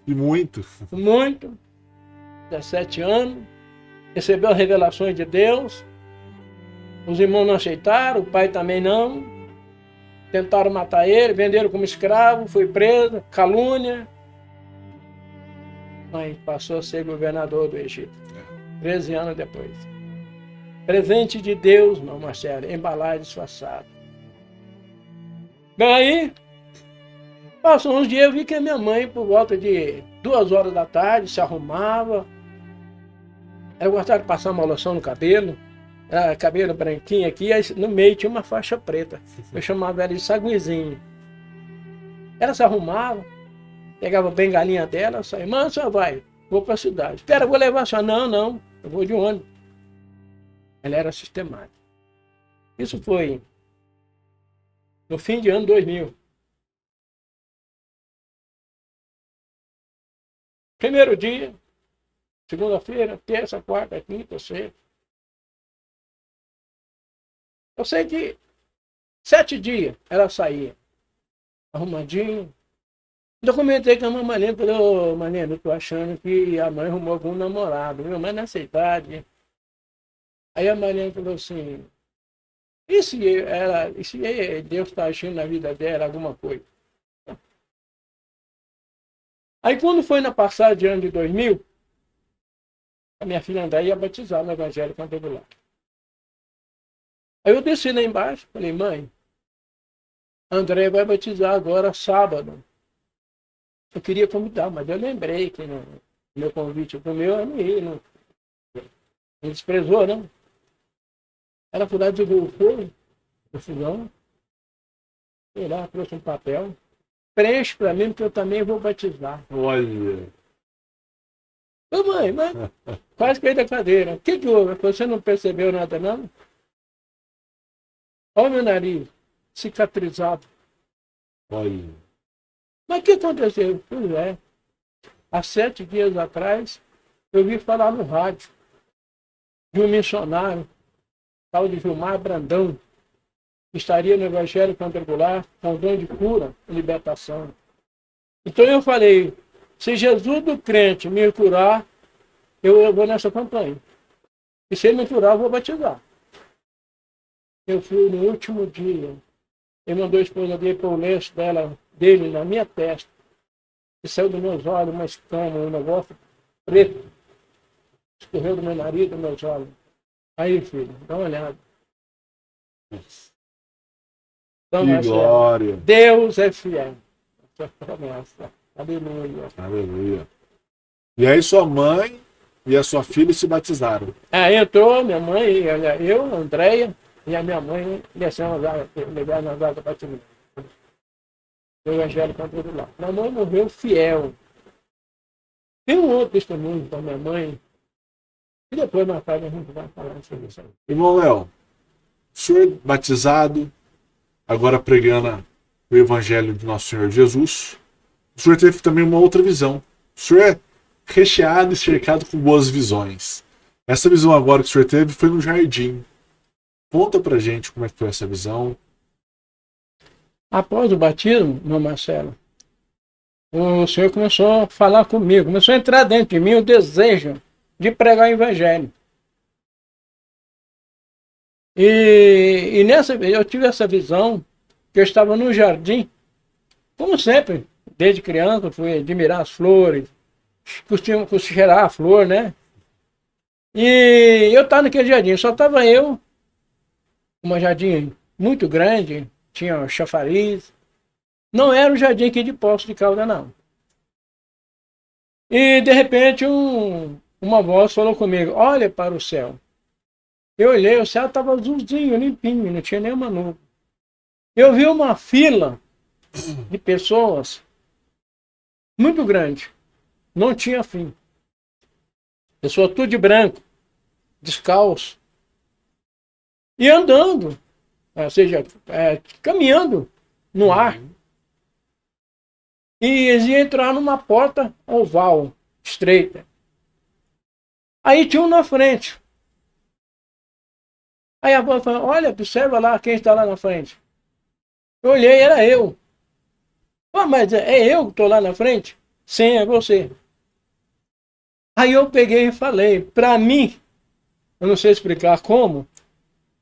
E muito. Muito. 17 anos. Recebeu as revelações de Deus. Os irmãos não aceitaram, o pai também não. Tentaram matar ele, venderam como escravo, foi preso, calúnia. Mas passou a ser governador do Egito. 13 anos depois. Presente de Deus, não, Marcelo, embalagem disfarçada. Bem, aí, passou uns dias, eu vi que a minha mãe, por volta de 2 horas da tarde, se arrumava. Ela gostava de passar uma loção no cabelo. Cabelo branquinho aqui, aí no meio tinha uma faixa preta. Eu chamava ela de saguizinho. Ela se arrumava, pegava a bengalinha dela, saia, mãe, a senhora vai, vou para a cidade. Espera, vou levar a senhora. Não, não, eu vou de ônibus. Ela era sistemática. Isso foi no fim de ano 2000. Primeiro dia, segunda-feira, terça, quarta, quinta, sexta. Eu sei que 7 dias ela saía, arrumadinha. Eu comentei com a mamãe, falei, ô Manena, eu tô achando que a mãe arrumou algum namorado, viu? Mas nessa idade. Aí a Mariana falou assim, e se Deus está agindo na vida dela, alguma coisa? Aí quando foi na passagem de ano de 2000, a minha filha André ia batizar no Evangelho Cantabular. Aí eu desci lá embaixo, falei, mãe, André vai batizar agora sábado. Eu queria convidar, mas eu lembrei que no meu convite pro meu, eu não ia, não desprezou, não. Ela foi lá, desligou o fogo do fogão, sei lá, trouxe um papel, preenche para mim, porque eu também vou batizar. Olha. Ô mãe, mas quase caí da cadeira. O que houve? Você não percebeu nada, não? Olha o meu nariz, cicatrizado. Olha. Mas o que aconteceu? Pois é, há 7 dias atrás, eu vi falar no rádio de um missionário, tal de Gilmar Brandão, que estaria no Evangelho Cantabular com dom de cura e libertação. Então eu falei, se Jesus do crente me curar, eu vou nessa campanha. E se ele me curar, eu vou batizar. Eu fui no último dia. Ele mandou a esposa dele pôr o lenço dele na minha testa. E saiu dos meus olhos uma escama, um negócio preto. Escorreu do meu nariz, dos meus olhos. Aí, filho, dá uma olhada. Então, Que glória. Deus é fiel. Essa promessa. Aleluia. Aleluia. E aí sua mãe e a sua filha se batizaram. Entrou minha mãe, eu, a Andréia, e a minha mãe descemos lá, levar nas águas para batismo. O Evangelho Cantabular. Minha mãe morreu fiel. Tem um outro testemunho da minha mãe, e depois mais tarde a gente vai falar sobre isso aí. Irmão Léo, o senhor batizado, agora pregando o Evangelho de Nosso Senhor Jesus, o senhor teve também uma outra visão. O senhor é recheado e cercado com boas visões. Essa visão agora que o senhor teve foi no jardim. Conta pra gente como é que foi essa visão. Após o batismo, meu Marcelo, o Senhor começou a falar comigo, começou a entrar dentro de mim o desejo de pregar o Evangelho. E nessa vez eu tive essa visão, que eu estava no jardim, como sempre, Desde criança fui admirar as flores, costumo cheirar a flor, né? E eu estava naquele jardim, só estava eu, uma jardim muito grande, tinha chafariz. Não era o jardim aqui de Poços de Caldas, não. E de repente uma voz falou comigo, olha para o céu. Eu olhei, o céu estava azulzinho, limpinho, não tinha nenhuma nuvem. Eu vi uma fila de pessoas muito grande, não tinha fim. Pessoa tudo de branco, descalço, e andando, ou seja, caminhando no ar. E eles iam entrar numa porta oval, estreita. Aí tinha um na frente. Aí a voz falou, olha, observa lá quem está lá na frente. Eu olhei, era eu. Ah, mas é eu que estou lá na frente? Sim, é você. Aí eu peguei e falei, para mim, eu não sei explicar como,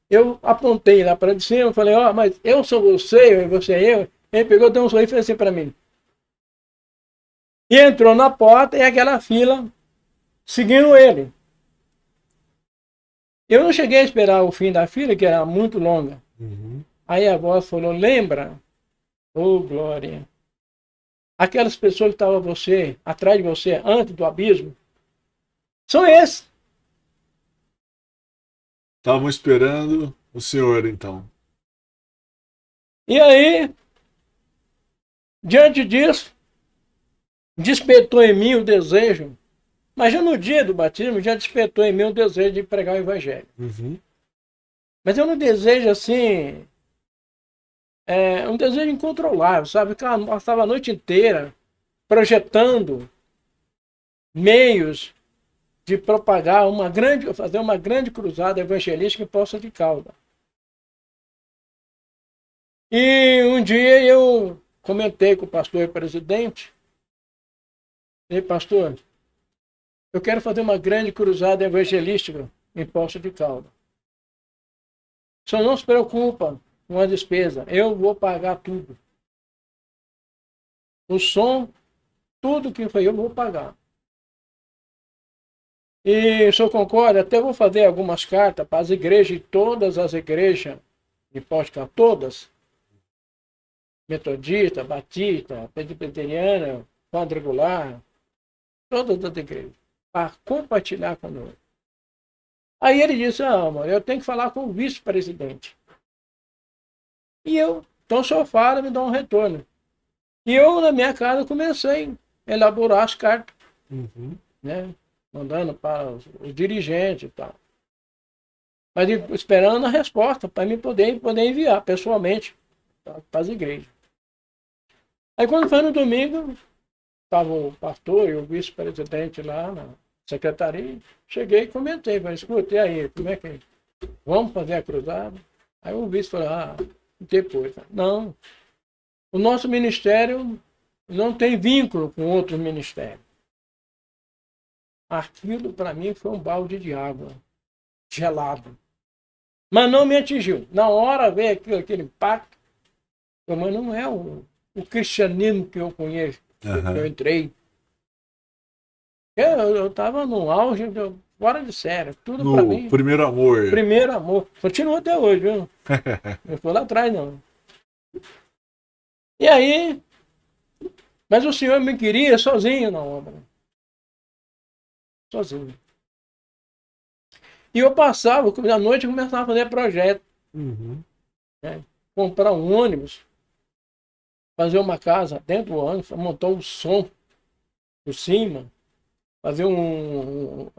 eu apontei lá para cima, falei, ó, mas eu sou você, você é eu. Ele pegou, deu um sorriso e fez assim para mim. E entrou na porta e aquela fila seguindo ele. Eu não cheguei a esperar o fim da fila, que era muito longa. Aí a voz falou, lembra? Oh, glória. Aquelas pessoas que estavam atrás de você, antes do abismo, são esses. Estavam esperando o senhor, então. E aí, diante disso, despertou em mim o desejo, mas já no dia do batismo, já despertou em mim o desejo de pregar o evangelho. Mas eu não desejo assim, um desejo incontrolável, sabe? Eu passava a noite inteira projetando meios de propagar fazer uma grande cruzada evangelística em Poços de Caldas. E um dia eu comentei com o pastor e presidente, e pastor, eu quero fazer uma grande cruzada evangelística em Poços de Caldas. O senhor não se preocupa com a despesa, eu vou pagar tudo. O som, tudo que foi eu vou pagar. E o senhor concorda? Até vou fazer algumas cartas para as igrejas, todas as igrejas de Poços de Caldas, todas. Metodista, Batista, Presbiteriana, Quadrangular, todas as igrejas, para compartilhar conosco. Aí ele disse, amor, eu tenho que falar com o vice-presidente. E eu, então o senhor fala, me dá um retorno. E eu, na minha casa, comecei a elaborar as cartas, né, mandando para os dirigentes e tal. Mas esperando a resposta, para mim poder enviar pessoalmente para as igrejas. Aí quando foi no domingo, estava o pastor e o vice-presidente lá na secretaria, cheguei e comentei, falei, escuta, e aí, como é que é? Vamos fazer a cruzada? Aí o vice falou, depois. Não, o nosso ministério não tem vínculo com outro ministério. Aquilo para mim foi um balde de água, gelado. Mas não me atingiu. Na hora veio aquele impacto, mas não é o cristianismo que eu conheço, que eu entrei. Eu estava no auge, fora de sério, tudo para mim. Primeiro amor. Primeiro amor. Continua até hoje, viu? Não foi lá atrás, não. E aí, mas o Senhor me queria sozinho na obra. Sozinho. E eu passava, à noite eu começava a fazer projeto. Né? Comprar um ônibus, fazer uma casa dentro do ônibus, montar um som por cima, fazer um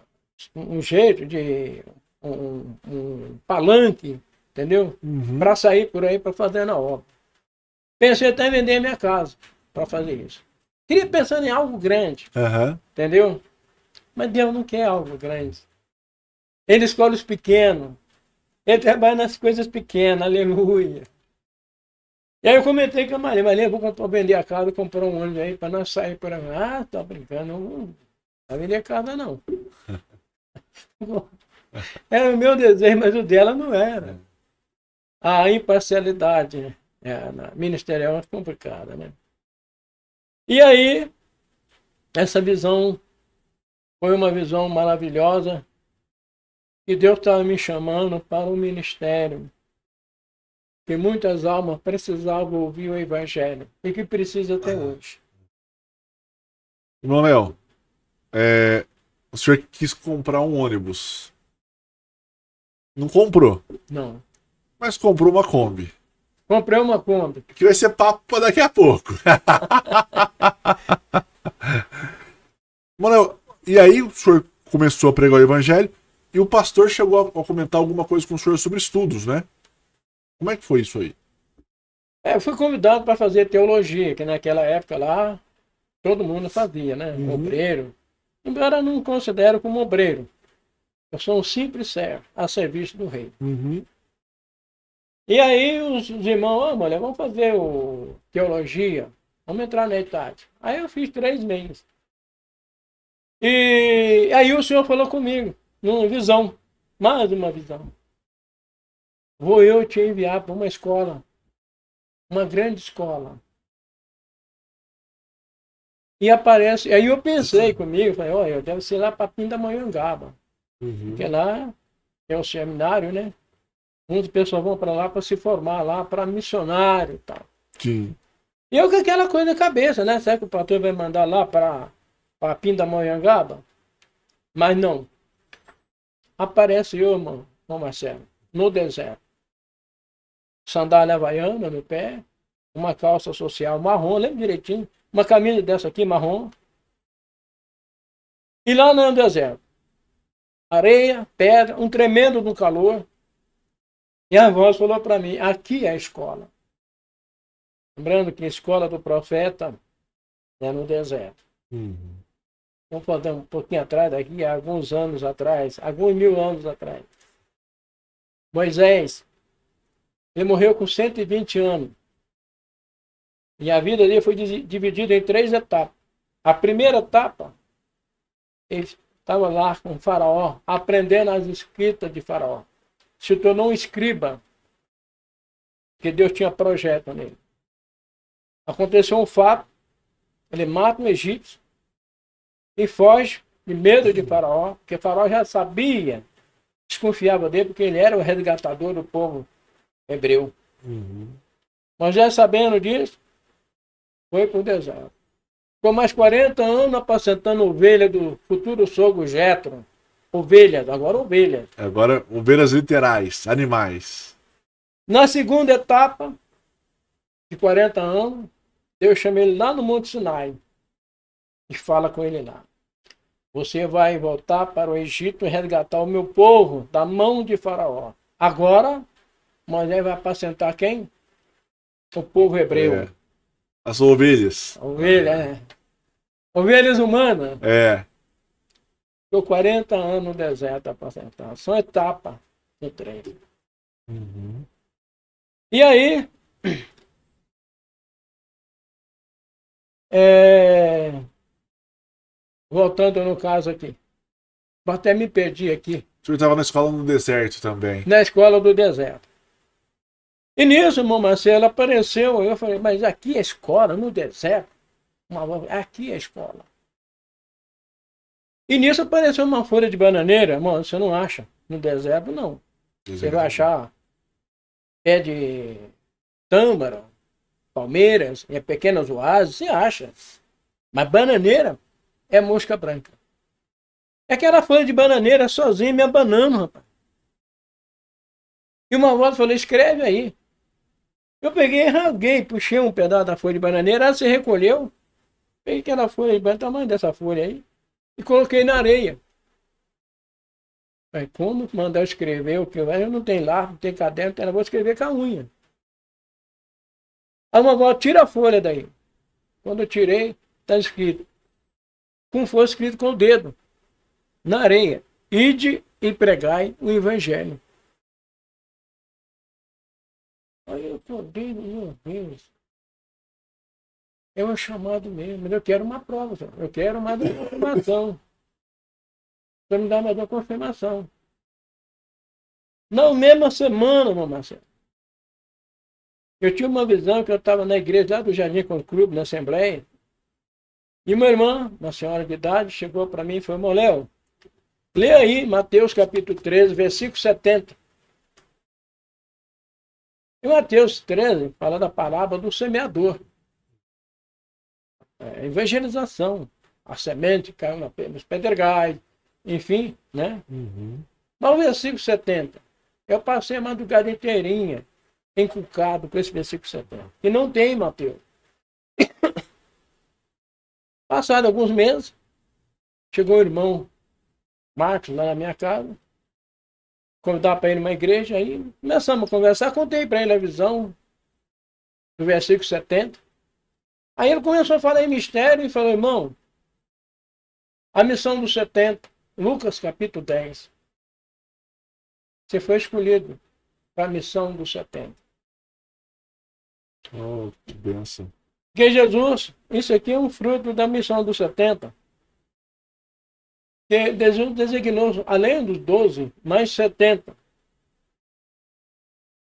jeito de um palanque, entendeu? Para sair por aí para fazer na obra. Pensei até em vender minha casa para fazer isso. Queria pensar em algo grande, entendeu? Mas Deus não quer algo grande. Ele escolhe os pequenos. Ele trabalha nas coisas pequenas, aleluia. E aí eu comentei com a Maria, vou vender a casa, comprar um ônibus aí para nós sair por aí. Tá brincando, não vai vender a casa não. Era o meu desejo, mas o dela não era. A imparcialidade ministerial é complicada, né? E aí, essa visão foi uma visão maravilhosa, e Deus estava me chamando para o ministério, que muitas almas precisavam ouvir o Evangelho, e que precisa até hoje. Irmão Léo, o senhor quis comprar um ônibus. Não comprou, Não. mas comprou uma Kombi. Comprei uma Kombi. Que vai ser papo para daqui a pouco. Mano, e aí o senhor começou a pregar o evangelho e o pastor chegou a comentar alguma coisa com o senhor sobre estudos, né? Como é que foi isso aí? Eu fui convidado para fazer teologia, que naquela época lá todo mundo fazia, né? Obreiro. Embora eu não considero como obreiro. Eu sou um simples servo, a serviço do rei. E aí os irmãos, mulher, vamos fazer teologia, vamos entrar na idade. Aí eu fiz 3 meses. E aí o senhor falou comigo, numa visão, mais uma visão. Vou eu te enviar para uma escola, uma grande escola. E aparece, aí eu pensei comigo, falei, olha, deve ser lá para Pindamonhangaba. Porque lá é o seminário, né? Muitas pessoas vão para lá para se formar lá, para missionário e tal. Sim. E eu com aquela coisa na cabeça, né? Será que o pastor vai mandar lá para Pindamonhangaba? Mas não. Aparece eu, irmão Marcelo, no deserto. Sandália havaiana no pé, uma calça social marrom, lembra direitinho? Uma camisa dessa aqui, marrom. E lá no deserto. Areia, pedra, um tremendo do calor. E a voz falou para mim, aqui é a escola. Lembrando que a escola do profeta é no deserto. Vamos fazer um pouquinho atrás daqui, há alguns anos atrás, alguns 1000 anos atrás. Moisés, ele morreu com 120 anos. E a vida dele foi dividida em 3 etapas. A primeira etapa, ele estava lá com o faraó, aprendendo as escritas de faraó. Se tornou um escriba, que Deus tinha projeto nele. Aconteceu um fato, ele mata um egípcio e foge de medo de faraó, porque faraó já sabia, desconfiava dele, porque ele era o resgatador do povo hebreu. Moisés, sabendo disso, foi para o deserto. Ficou mais 40 anos apacentando ovelha do futuro sogro Jetro. Ovelhas, agora ovelhas. Agora, ovelhas literais, animais. Na segunda etapa, de 40 anos, Deus chama ele lá no Monte Sinai e fala com ele lá. Você vai voltar para o Egito e resgatar o meu povo da mão de Faraó. Agora, Moisés vai apacentar quem? O povo hebreu. As ovelhas. Ovelha, Ovelhas humanas. Ficou 40 anos no deserto apacentando. São etapas do treino. E aí, voltando no caso aqui, vou até me perdi aqui. O senhor estava na escola no deserto também. Na escola do deserto. E nisso, irmão Marcelo, apareceu, eu falei, mas aqui é escola, no deserto? Aqui é escola. E nisso apareceu uma folha de bananeira, irmão, você não acha no deserto, não. Você vai achar pé de tâmara, palmeiras, pequenas oásis, você acha. Mas bananeira é mosca branca. É aquela folha de bananeira sozinha me abanando, rapaz. E uma voz falou, escreve aí. Eu peguei, rasguei, puxei um pedaço da folha de bananeira, ela se recolheu. Peguei aquela folha de bananeira, o tamanho dessa folha aí, e coloquei na areia. Mas como mandar eu escrever o que eu não tenho lápis, não tenho caderno, eu vou escrever com a unha. Aí uma voz, tira a folha daí. Quando eu tirei, está escrito, como foi escrito com o dedo, na areia, ide e pregai o evangelho. Aí eu acordei, meu Deus. É um chamado mesmo, eu quero uma prova, eu quero mais uma confirmação. Para me dar mais uma confirmação. Na mesma semana, irmão Marcelo, eu tinha uma visão que eu estava na igreja lá do Jardim com o Clube, na Assembleia, E uma irmã, uma senhora de idade, chegou para mim e falou: irmão Léo, lê aí Mateus capítulo 13, versículo 70. E Mateus 13 fala da parábola do semeador. Evangelização. A semente caiu nos pedregais, enfim, né? Mas o versículo 70, eu passei a madrugada inteirinha encucado com esse versículo 70. E não tem, Mateus. Passados alguns meses, chegou o irmão Marcos lá na minha casa, convidar para ir numa igreja, aí começamos a conversar, contei para ele a visão do versículo 70. Aí ele começou a falar em mistério e falou: irmão, a missão dos 70, Lucas capítulo 10. Você foi escolhido para a missão dos 70. Oh, que bênção. Porque Jesus, isso aqui é um fruto da missão dos 70. Que Jesus designou, além dos 12, mais 70.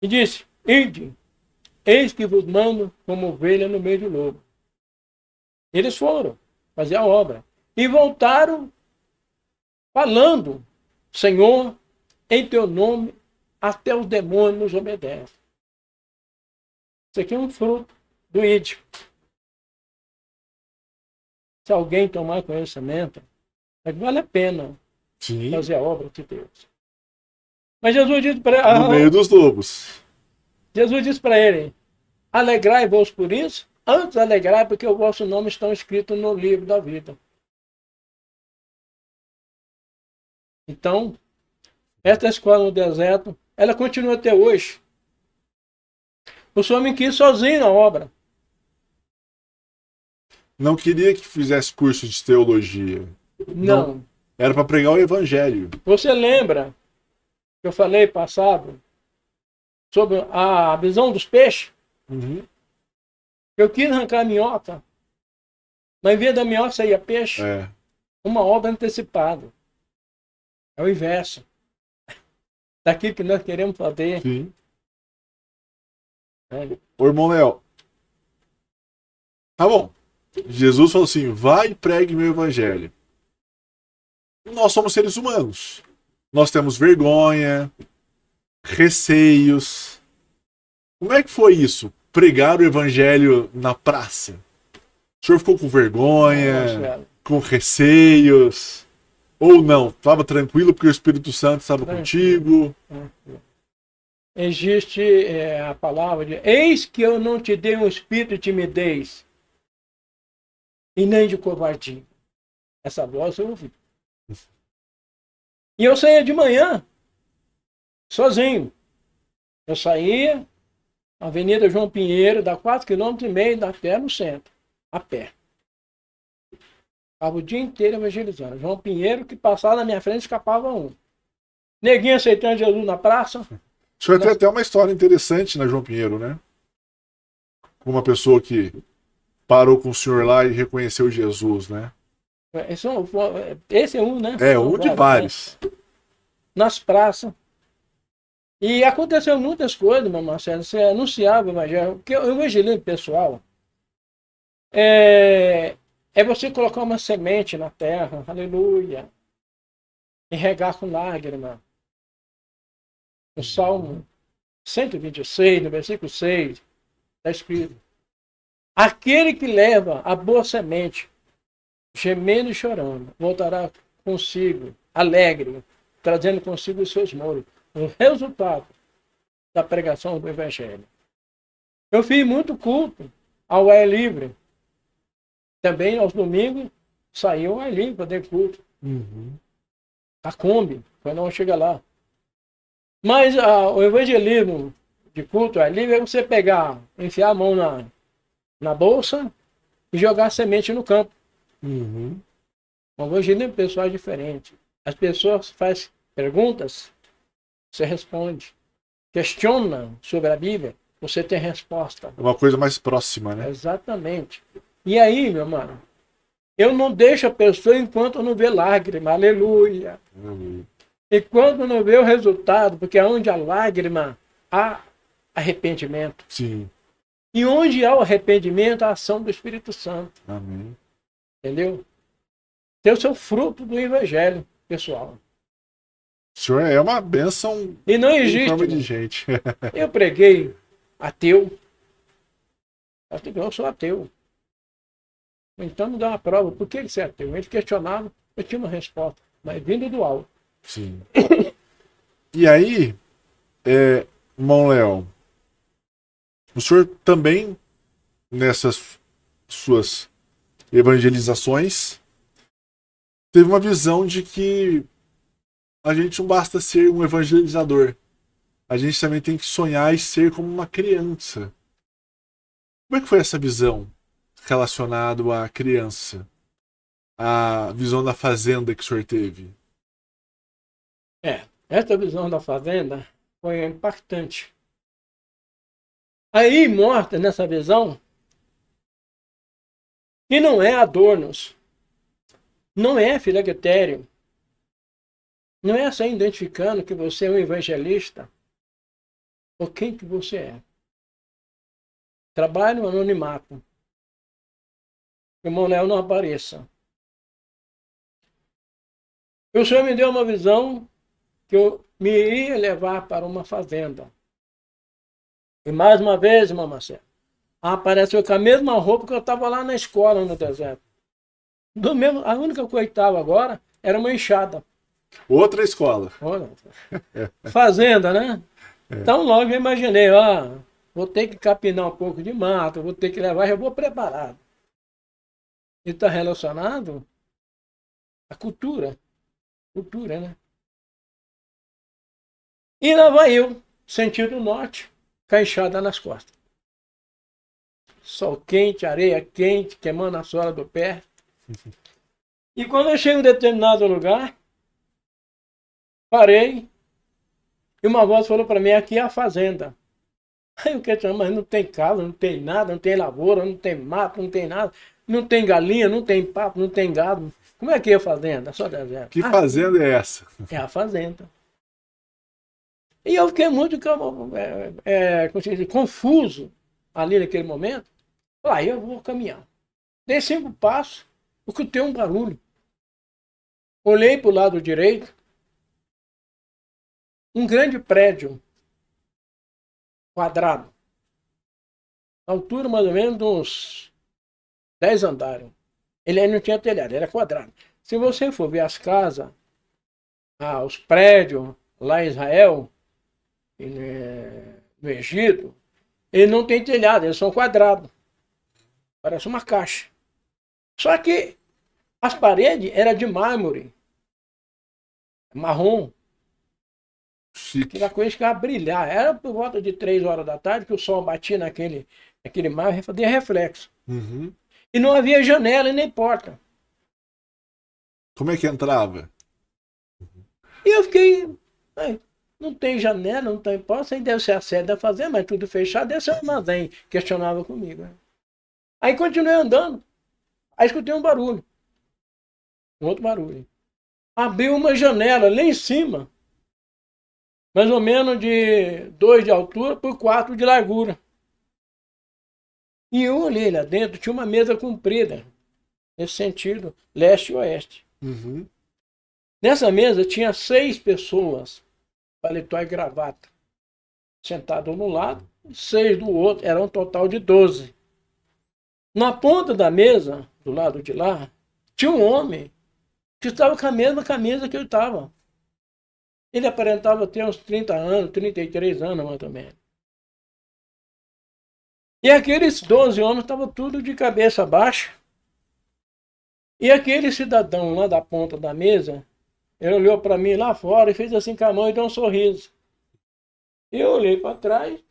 E disse: ide, eis que vos mando como ovelha no meio de lobo. Eles foram fazer a obra. E voltaram falando: Senhor, em teu nome, até os demônios nos obedecem. Isso aqui é um fruto do id. Se alguém tomar conhecimento, vale a pena Sim. fazer a obra de Deus. Mas Jesus disse para No meio dos lobos. Jesus disse para ele: alegrai-vos por isso, antes alegrai porque o vosso nome está escrito no livro da vida. Então, esta escola no deserto, ela continua até hoje. O senhor me quis sozinho na obra. Não queria que fizesse curso de teologia. Não. Era para pregar o evangelho. Você lembra que eu falei passado sobre a visão dos peixes? Eu quis arrancar a minhoca, mas em vez da minhoca saía peixe. Uma obra antecipada. É o inverso daquilo que nós queremos fazer. Sim. Ô, irmão Léo, tá bom. Jesus falou assim: vai e pregue meu evangelho. Nós somos seres humanos. Nós temos vergonha, receios. Como é que foi isso? Pregar o evangelho na praça? O senhor ficou com vergonha, com receios? Ou não? Estava tranquilo porque o Espírito Santo estava contigo? Existe a palavra de: eis que eu não te dei um espírito de timidez e nem de covardia. Essa voz eu ouvi. E eu saía de manhã, sozinho. Eu saía, Avenida João Pinheiro, dá 4,5 km até no centro, a pé. Estava o dia inteiro evangelizando. João Pinheiro, que passava na minha frente, escapava um. Neguinho aceitando Jesus na praça. O senhor tem até uma história interessante na João Pinheiro, né? Uma pessoa que parou com o senhor lá e reconheceu Jesus, né? Esse é um, né? É, um de vários. Né? Nas praças. E aconteceu muitas coisas, meu Marcelo. Você anunciava o evangelho. Porque o evangelismo pessoal é você colocar uma semente na terra, aleluia, e regar com lágrima. No Salmo 126, no versículo 6, está escrito: aquele que leva a boa semente, gemendo e chorando, voltará consigo, alegre, trazendo consigo os seus mouros. O resultado da pregação do Evangelho. Eu fiz muito culto ao ar livre. Também aos domingos saiu ao ar livre para ter culto. A Kombi, quando não chega lá. Mas o evangelismo de culto ao ar livre é você pegar, enfiar a mão na bolsa e jogar a semente no campo. O evangelismo pessoal é diferente. As pessoas fazem perguntas, você responde. Questiona sobre a Bíblia, você tem resposta. É uma coisa mais próxima, né? Exatamente. E aí, meu irmão, eu não deixo a pessoa enquanto não vê lágrima. Aleluia. E quando não vê o resultado, porque onde há lágrima, há arrependimento. Sim. E onde há o arrependimento, há a ação do Espírito Santo. Amém. Entendeu? Ter o seu fruto do evangelho, pessoal. O senhor é uma bênção E não em existe. forma de Né? gente. Eu preguei ateu. Eu sou ateu. Então me dá uma prova. Por que você é ateu? Ele questionava, eu tinha uma resposta. Mas vindo do alto. Sim. E aí, irmão Léo, o senhor também, nessas suas evangelizações, teve uma visão de que a gente não basta ser um evangelizador. A gente também tem que sonhar e ser como uma criança. Como é que foi essa visão relacionada à criança? A visão da fazenda que o senhor teve? Essa visão da fazenda foi impactante. Aí mostra nessa visão que não é adornos, não é filactério, não é só identificando que você é um evangelista ou quem que você é. Trabalhe no anonimato. O irmão Léo não apareça. E o Senhor me deu uma visão que eu me iria levar para uma fazenda. E mais uma vez, irmão Marcelo, apareceu com a mesma roupa que eu estava lá na escola no deserto. A única coisa que estava agora era uma enxada. Outra escola. Olha, fazenda, né? Então logo eu imaginei, vou ter que capinar um pouco de mato, vou ter que levar, já vou preparado. E está relacionado à cultura. Cultura, né? E lá vai eu, sentido norte, com a enxada nas costas. Sol quente, areia quente, queimando a sola do pé. E quando eu chego em determinado lugar, parei, e uma voz falou para mim, aqui é a fazenda. Aí eu questionei, mas não tem casa, não tem nada, não tem lavoura, não tem mato, não tem nada, não tem galinha, não tem papo, não tem gado. Como é que é a fazenda? Só deserto. Que fazenda é essa? É a fazenda. E eu fiquei muito confuso ali naquele momento. Aí eu vou caminhar. Dei 5 passos, eu escutei um barulho. Olhei para o lado direito, um grande prédio quadrado, altura mais ou menos de uns 10 andares. Ele aí não tinha telhado, era quadrado. Se você for ver as casas, os prédios lá em Israel, no Egito, eles não têm telhado, eles são quadrados. Parece uma caixa. Só que as paredes eram de mármore, marrom. Chique. Aquela coisa que ia brilhar. Era por volta de 3 horas da tarde que o sol batia naquele mármore e fazia reflexo. Uhum. E não havia janela e nem porta. Como é que entrava? E eu fiquei, não tem janela, não tem porta, aí deve ser a sede da fazenda, mas tudo fechado, deve ser um armazém. Questionava comigo. Né? Aí continuei andando, aí escutei um barulho. Um outro barulho. Abriu uma janela lá em cima, mais ou menos de 2 de altura por 4 de largura. E eu olhei lá dentro, tinha uma mesa comprida, nesse sentido, leste e oeste. Uhum. Nessa mesa tinha 6 pessoas, paletó e gravata, sentadas um lado, 6 do outro, era um total de 12. Na ponta da mesa, do lado de lá, tinha um homem que estava com a mesma camisa que eu estava. Ele aparentava ter uns 30 anos, 33 anos mais ou menos. E aqueles 12 homens estavam tudo de cabeça baixa. E aquele cidadão lá da ponta da mesa, ele olhou para mim lá fora e fez assim com a mão e deu um sorriso. Eu olhei para trás,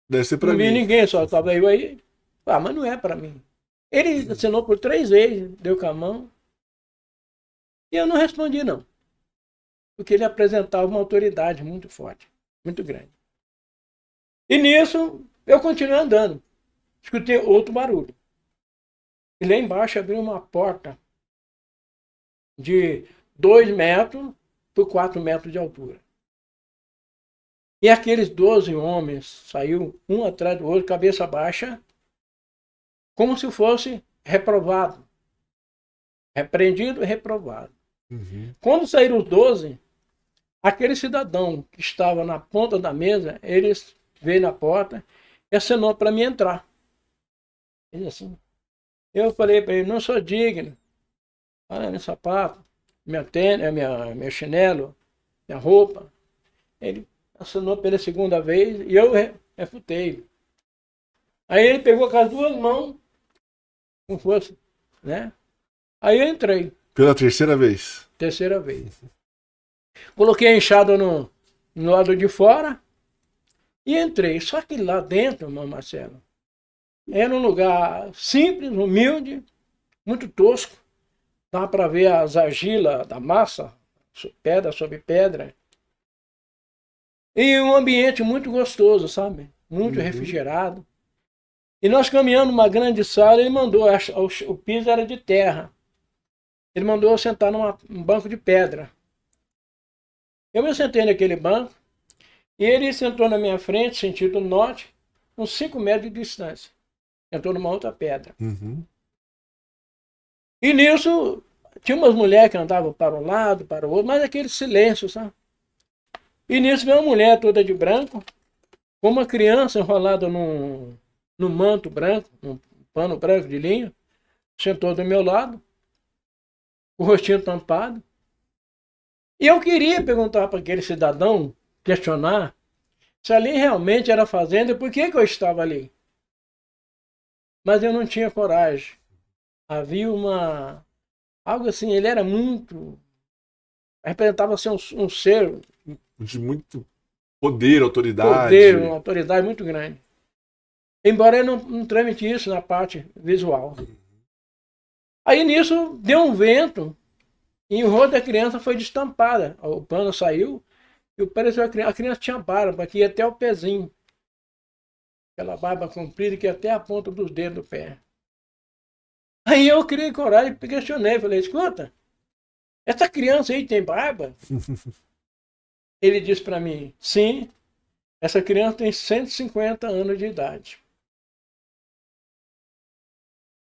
Deve ser pra não vi mim. ninguém, só estava eu aí. Mas não é para mim. Ele assinou por 3 vezes, deu com a mão. E eu não respondi não. Porque ele apresentava uma autoridade muito forte, muito grande. E nisso, eu continuei andando. Escutei outro barulho. E lá embaixo abriu uma porta de 2 metros por 4 metros de altura. E aqueles 12 homens saiu um atrás do outro, cabeça baixa, como se fosse reprovado. repreendido e reprovado. Uhum. Quando saíram os 12, aquele cidadão que estava na ponta da mesa, ele veio na porta e acenou para mim entrar. Ele assim, eu falei para ele, não sou digno. Olha meu sapato, minha tênis, meu chinelo, minha roupa. Ele assinou pela segunda vez e eu refutei. Aí ele pegou com as duas mãos, como fosse, né? Aí eu entrei, Pela terceira vez. terceira vez. Coloquei a enxada no lado de fora e entrei. Só que lá dentro, irmão Marcelo, era um lugar simples, humilde, muito tosco. Dava para ver as argilas da massa, pedra sobre pedra. E um ambiente muito gostoso, sabe? Muito refrigerado. E nós caminhando numa grande sala, ele mandou, o piso era de terra. Ele mandou eu sentar num banco de pedra. Eu me sentei naquele banco e ele sentou na minha frente, sentido norte, uns 5 metros de distância. Sentou numa outra pedra. Uhum. E nisso, tinha umas mulheres que andavam para um lado, para o outro, mas aquele silêncio, sabe? E nisso veio uma mulher toda de branco, com uma criança enrolada num manto branco, num pano branco de linho, sentou do meu lado, o rostinho tampado. E eu queria perguntar para aquele cidadão, questionar, se ali realmente era fazenda e por que eu estava ali. Mas eu não tinha coragem. Havia algo assim, ele era muito, representava ser um ser, De muito poder, autoridade. poder, uma autoridade muito grande. Embora ele não tramite isso na parte visual. Aí nisso deu um vento e o rosto da criança foi destampada. O pano saiu e pareceu a criança tinha barba, que ia até o pezinho. Aquela barba comprida que ia até a ponta dos dedos do pé. Aí eu criei coragem e questionei, falei, escuta, essa criança aí tem barba? Ele disse para mim, sim, essa criança tem 150 anos de idade.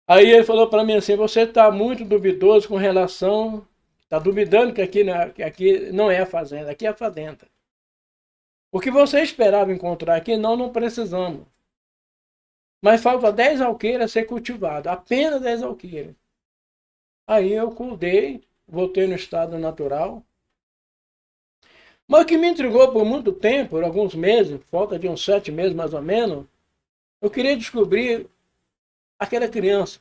Aí ele falou para mim assim, você está muito duvidoso com relação, está duvidando que aqui não é a fazenda, aqui é a fazenda. O que você esperava encontrar aqui, não precisamos. Mas falta 10 alqueires a ser cultivado, apenas 10 alqueires. Aí eu cuidei, voltei no estado natural. Mas o que me intrigou por muito tempo, por alguns meses, falta de uns 7 meses mais ou menos, eu queria descobrir aquela criança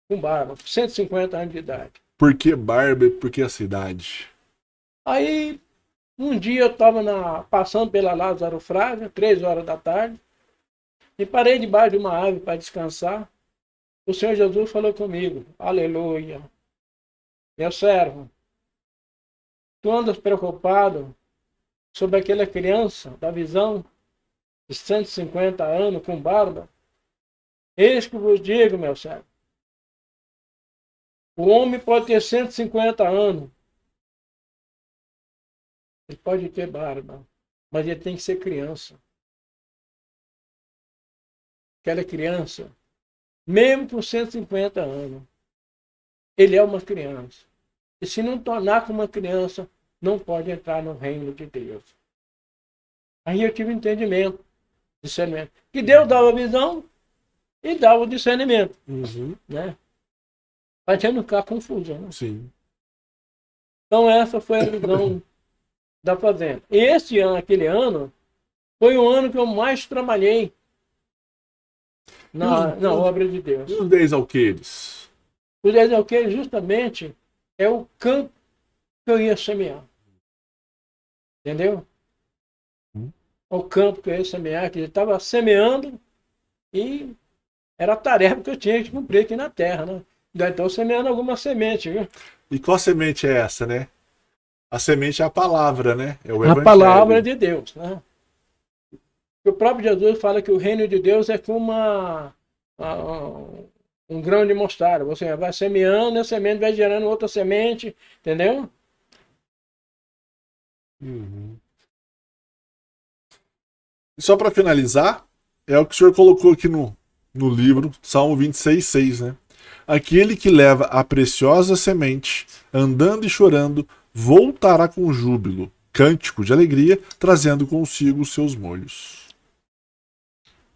com barba, 150 anos de idade. Por que barba e por que a cidade? Aí, um dia eu estava passando pela Lázaro Fraga, 3 horas da tarde, e parei debaixo de uma árvore para descansar. O Senhor Jesus falou comigo, aleluia, meu servo, tu andas preocupado sobre aquela criança da visão de 150 anos com barba? Eis que vos digo, meu servo, o homem pode ter 150 anos, ele pode ter barba, mas ele tem que ser criança. Aquela criança, mesmo com 150 anos, ele é uma criança. E se não tornar como uma criança, não pode entrar no reino de Deus. Aí eu tive entendimento, discernimento. Que Deus dava a visão e dava o discernimento. Né? Para a gente não ficar confuso. Né? Sim. Então essa foi a visão da fazenda. E esse ano, aquele ano, foi o ano que eu mais trabalhei na obra de Deus. E os 10 alqueires? Os 10 alqueires justamente é o campo que eu ia semear. Entendeu? O campo que eu ia semear, que eu estava semeando e era a tarefa que eu tinha que cumprir aqui na terra, né? Então semeando alguma semente, viu? E qual semente é essa, né? A semente é a palavra, né? É o evangelho. A palavra de Deus, né? O próprio Jesus fala que o reino de Deus é como um grão de mostarda. Você vai semeando e a semente vai gerando outra semente, entendeu? E só para finalizar, é o que o senhor colocou aqui no livro, Salmo 26,6, né? Aquele que leva a preciosa semente, andando e chorando, voltará com júbilo, cântico de alegria, trazendo consigo os seus molhos.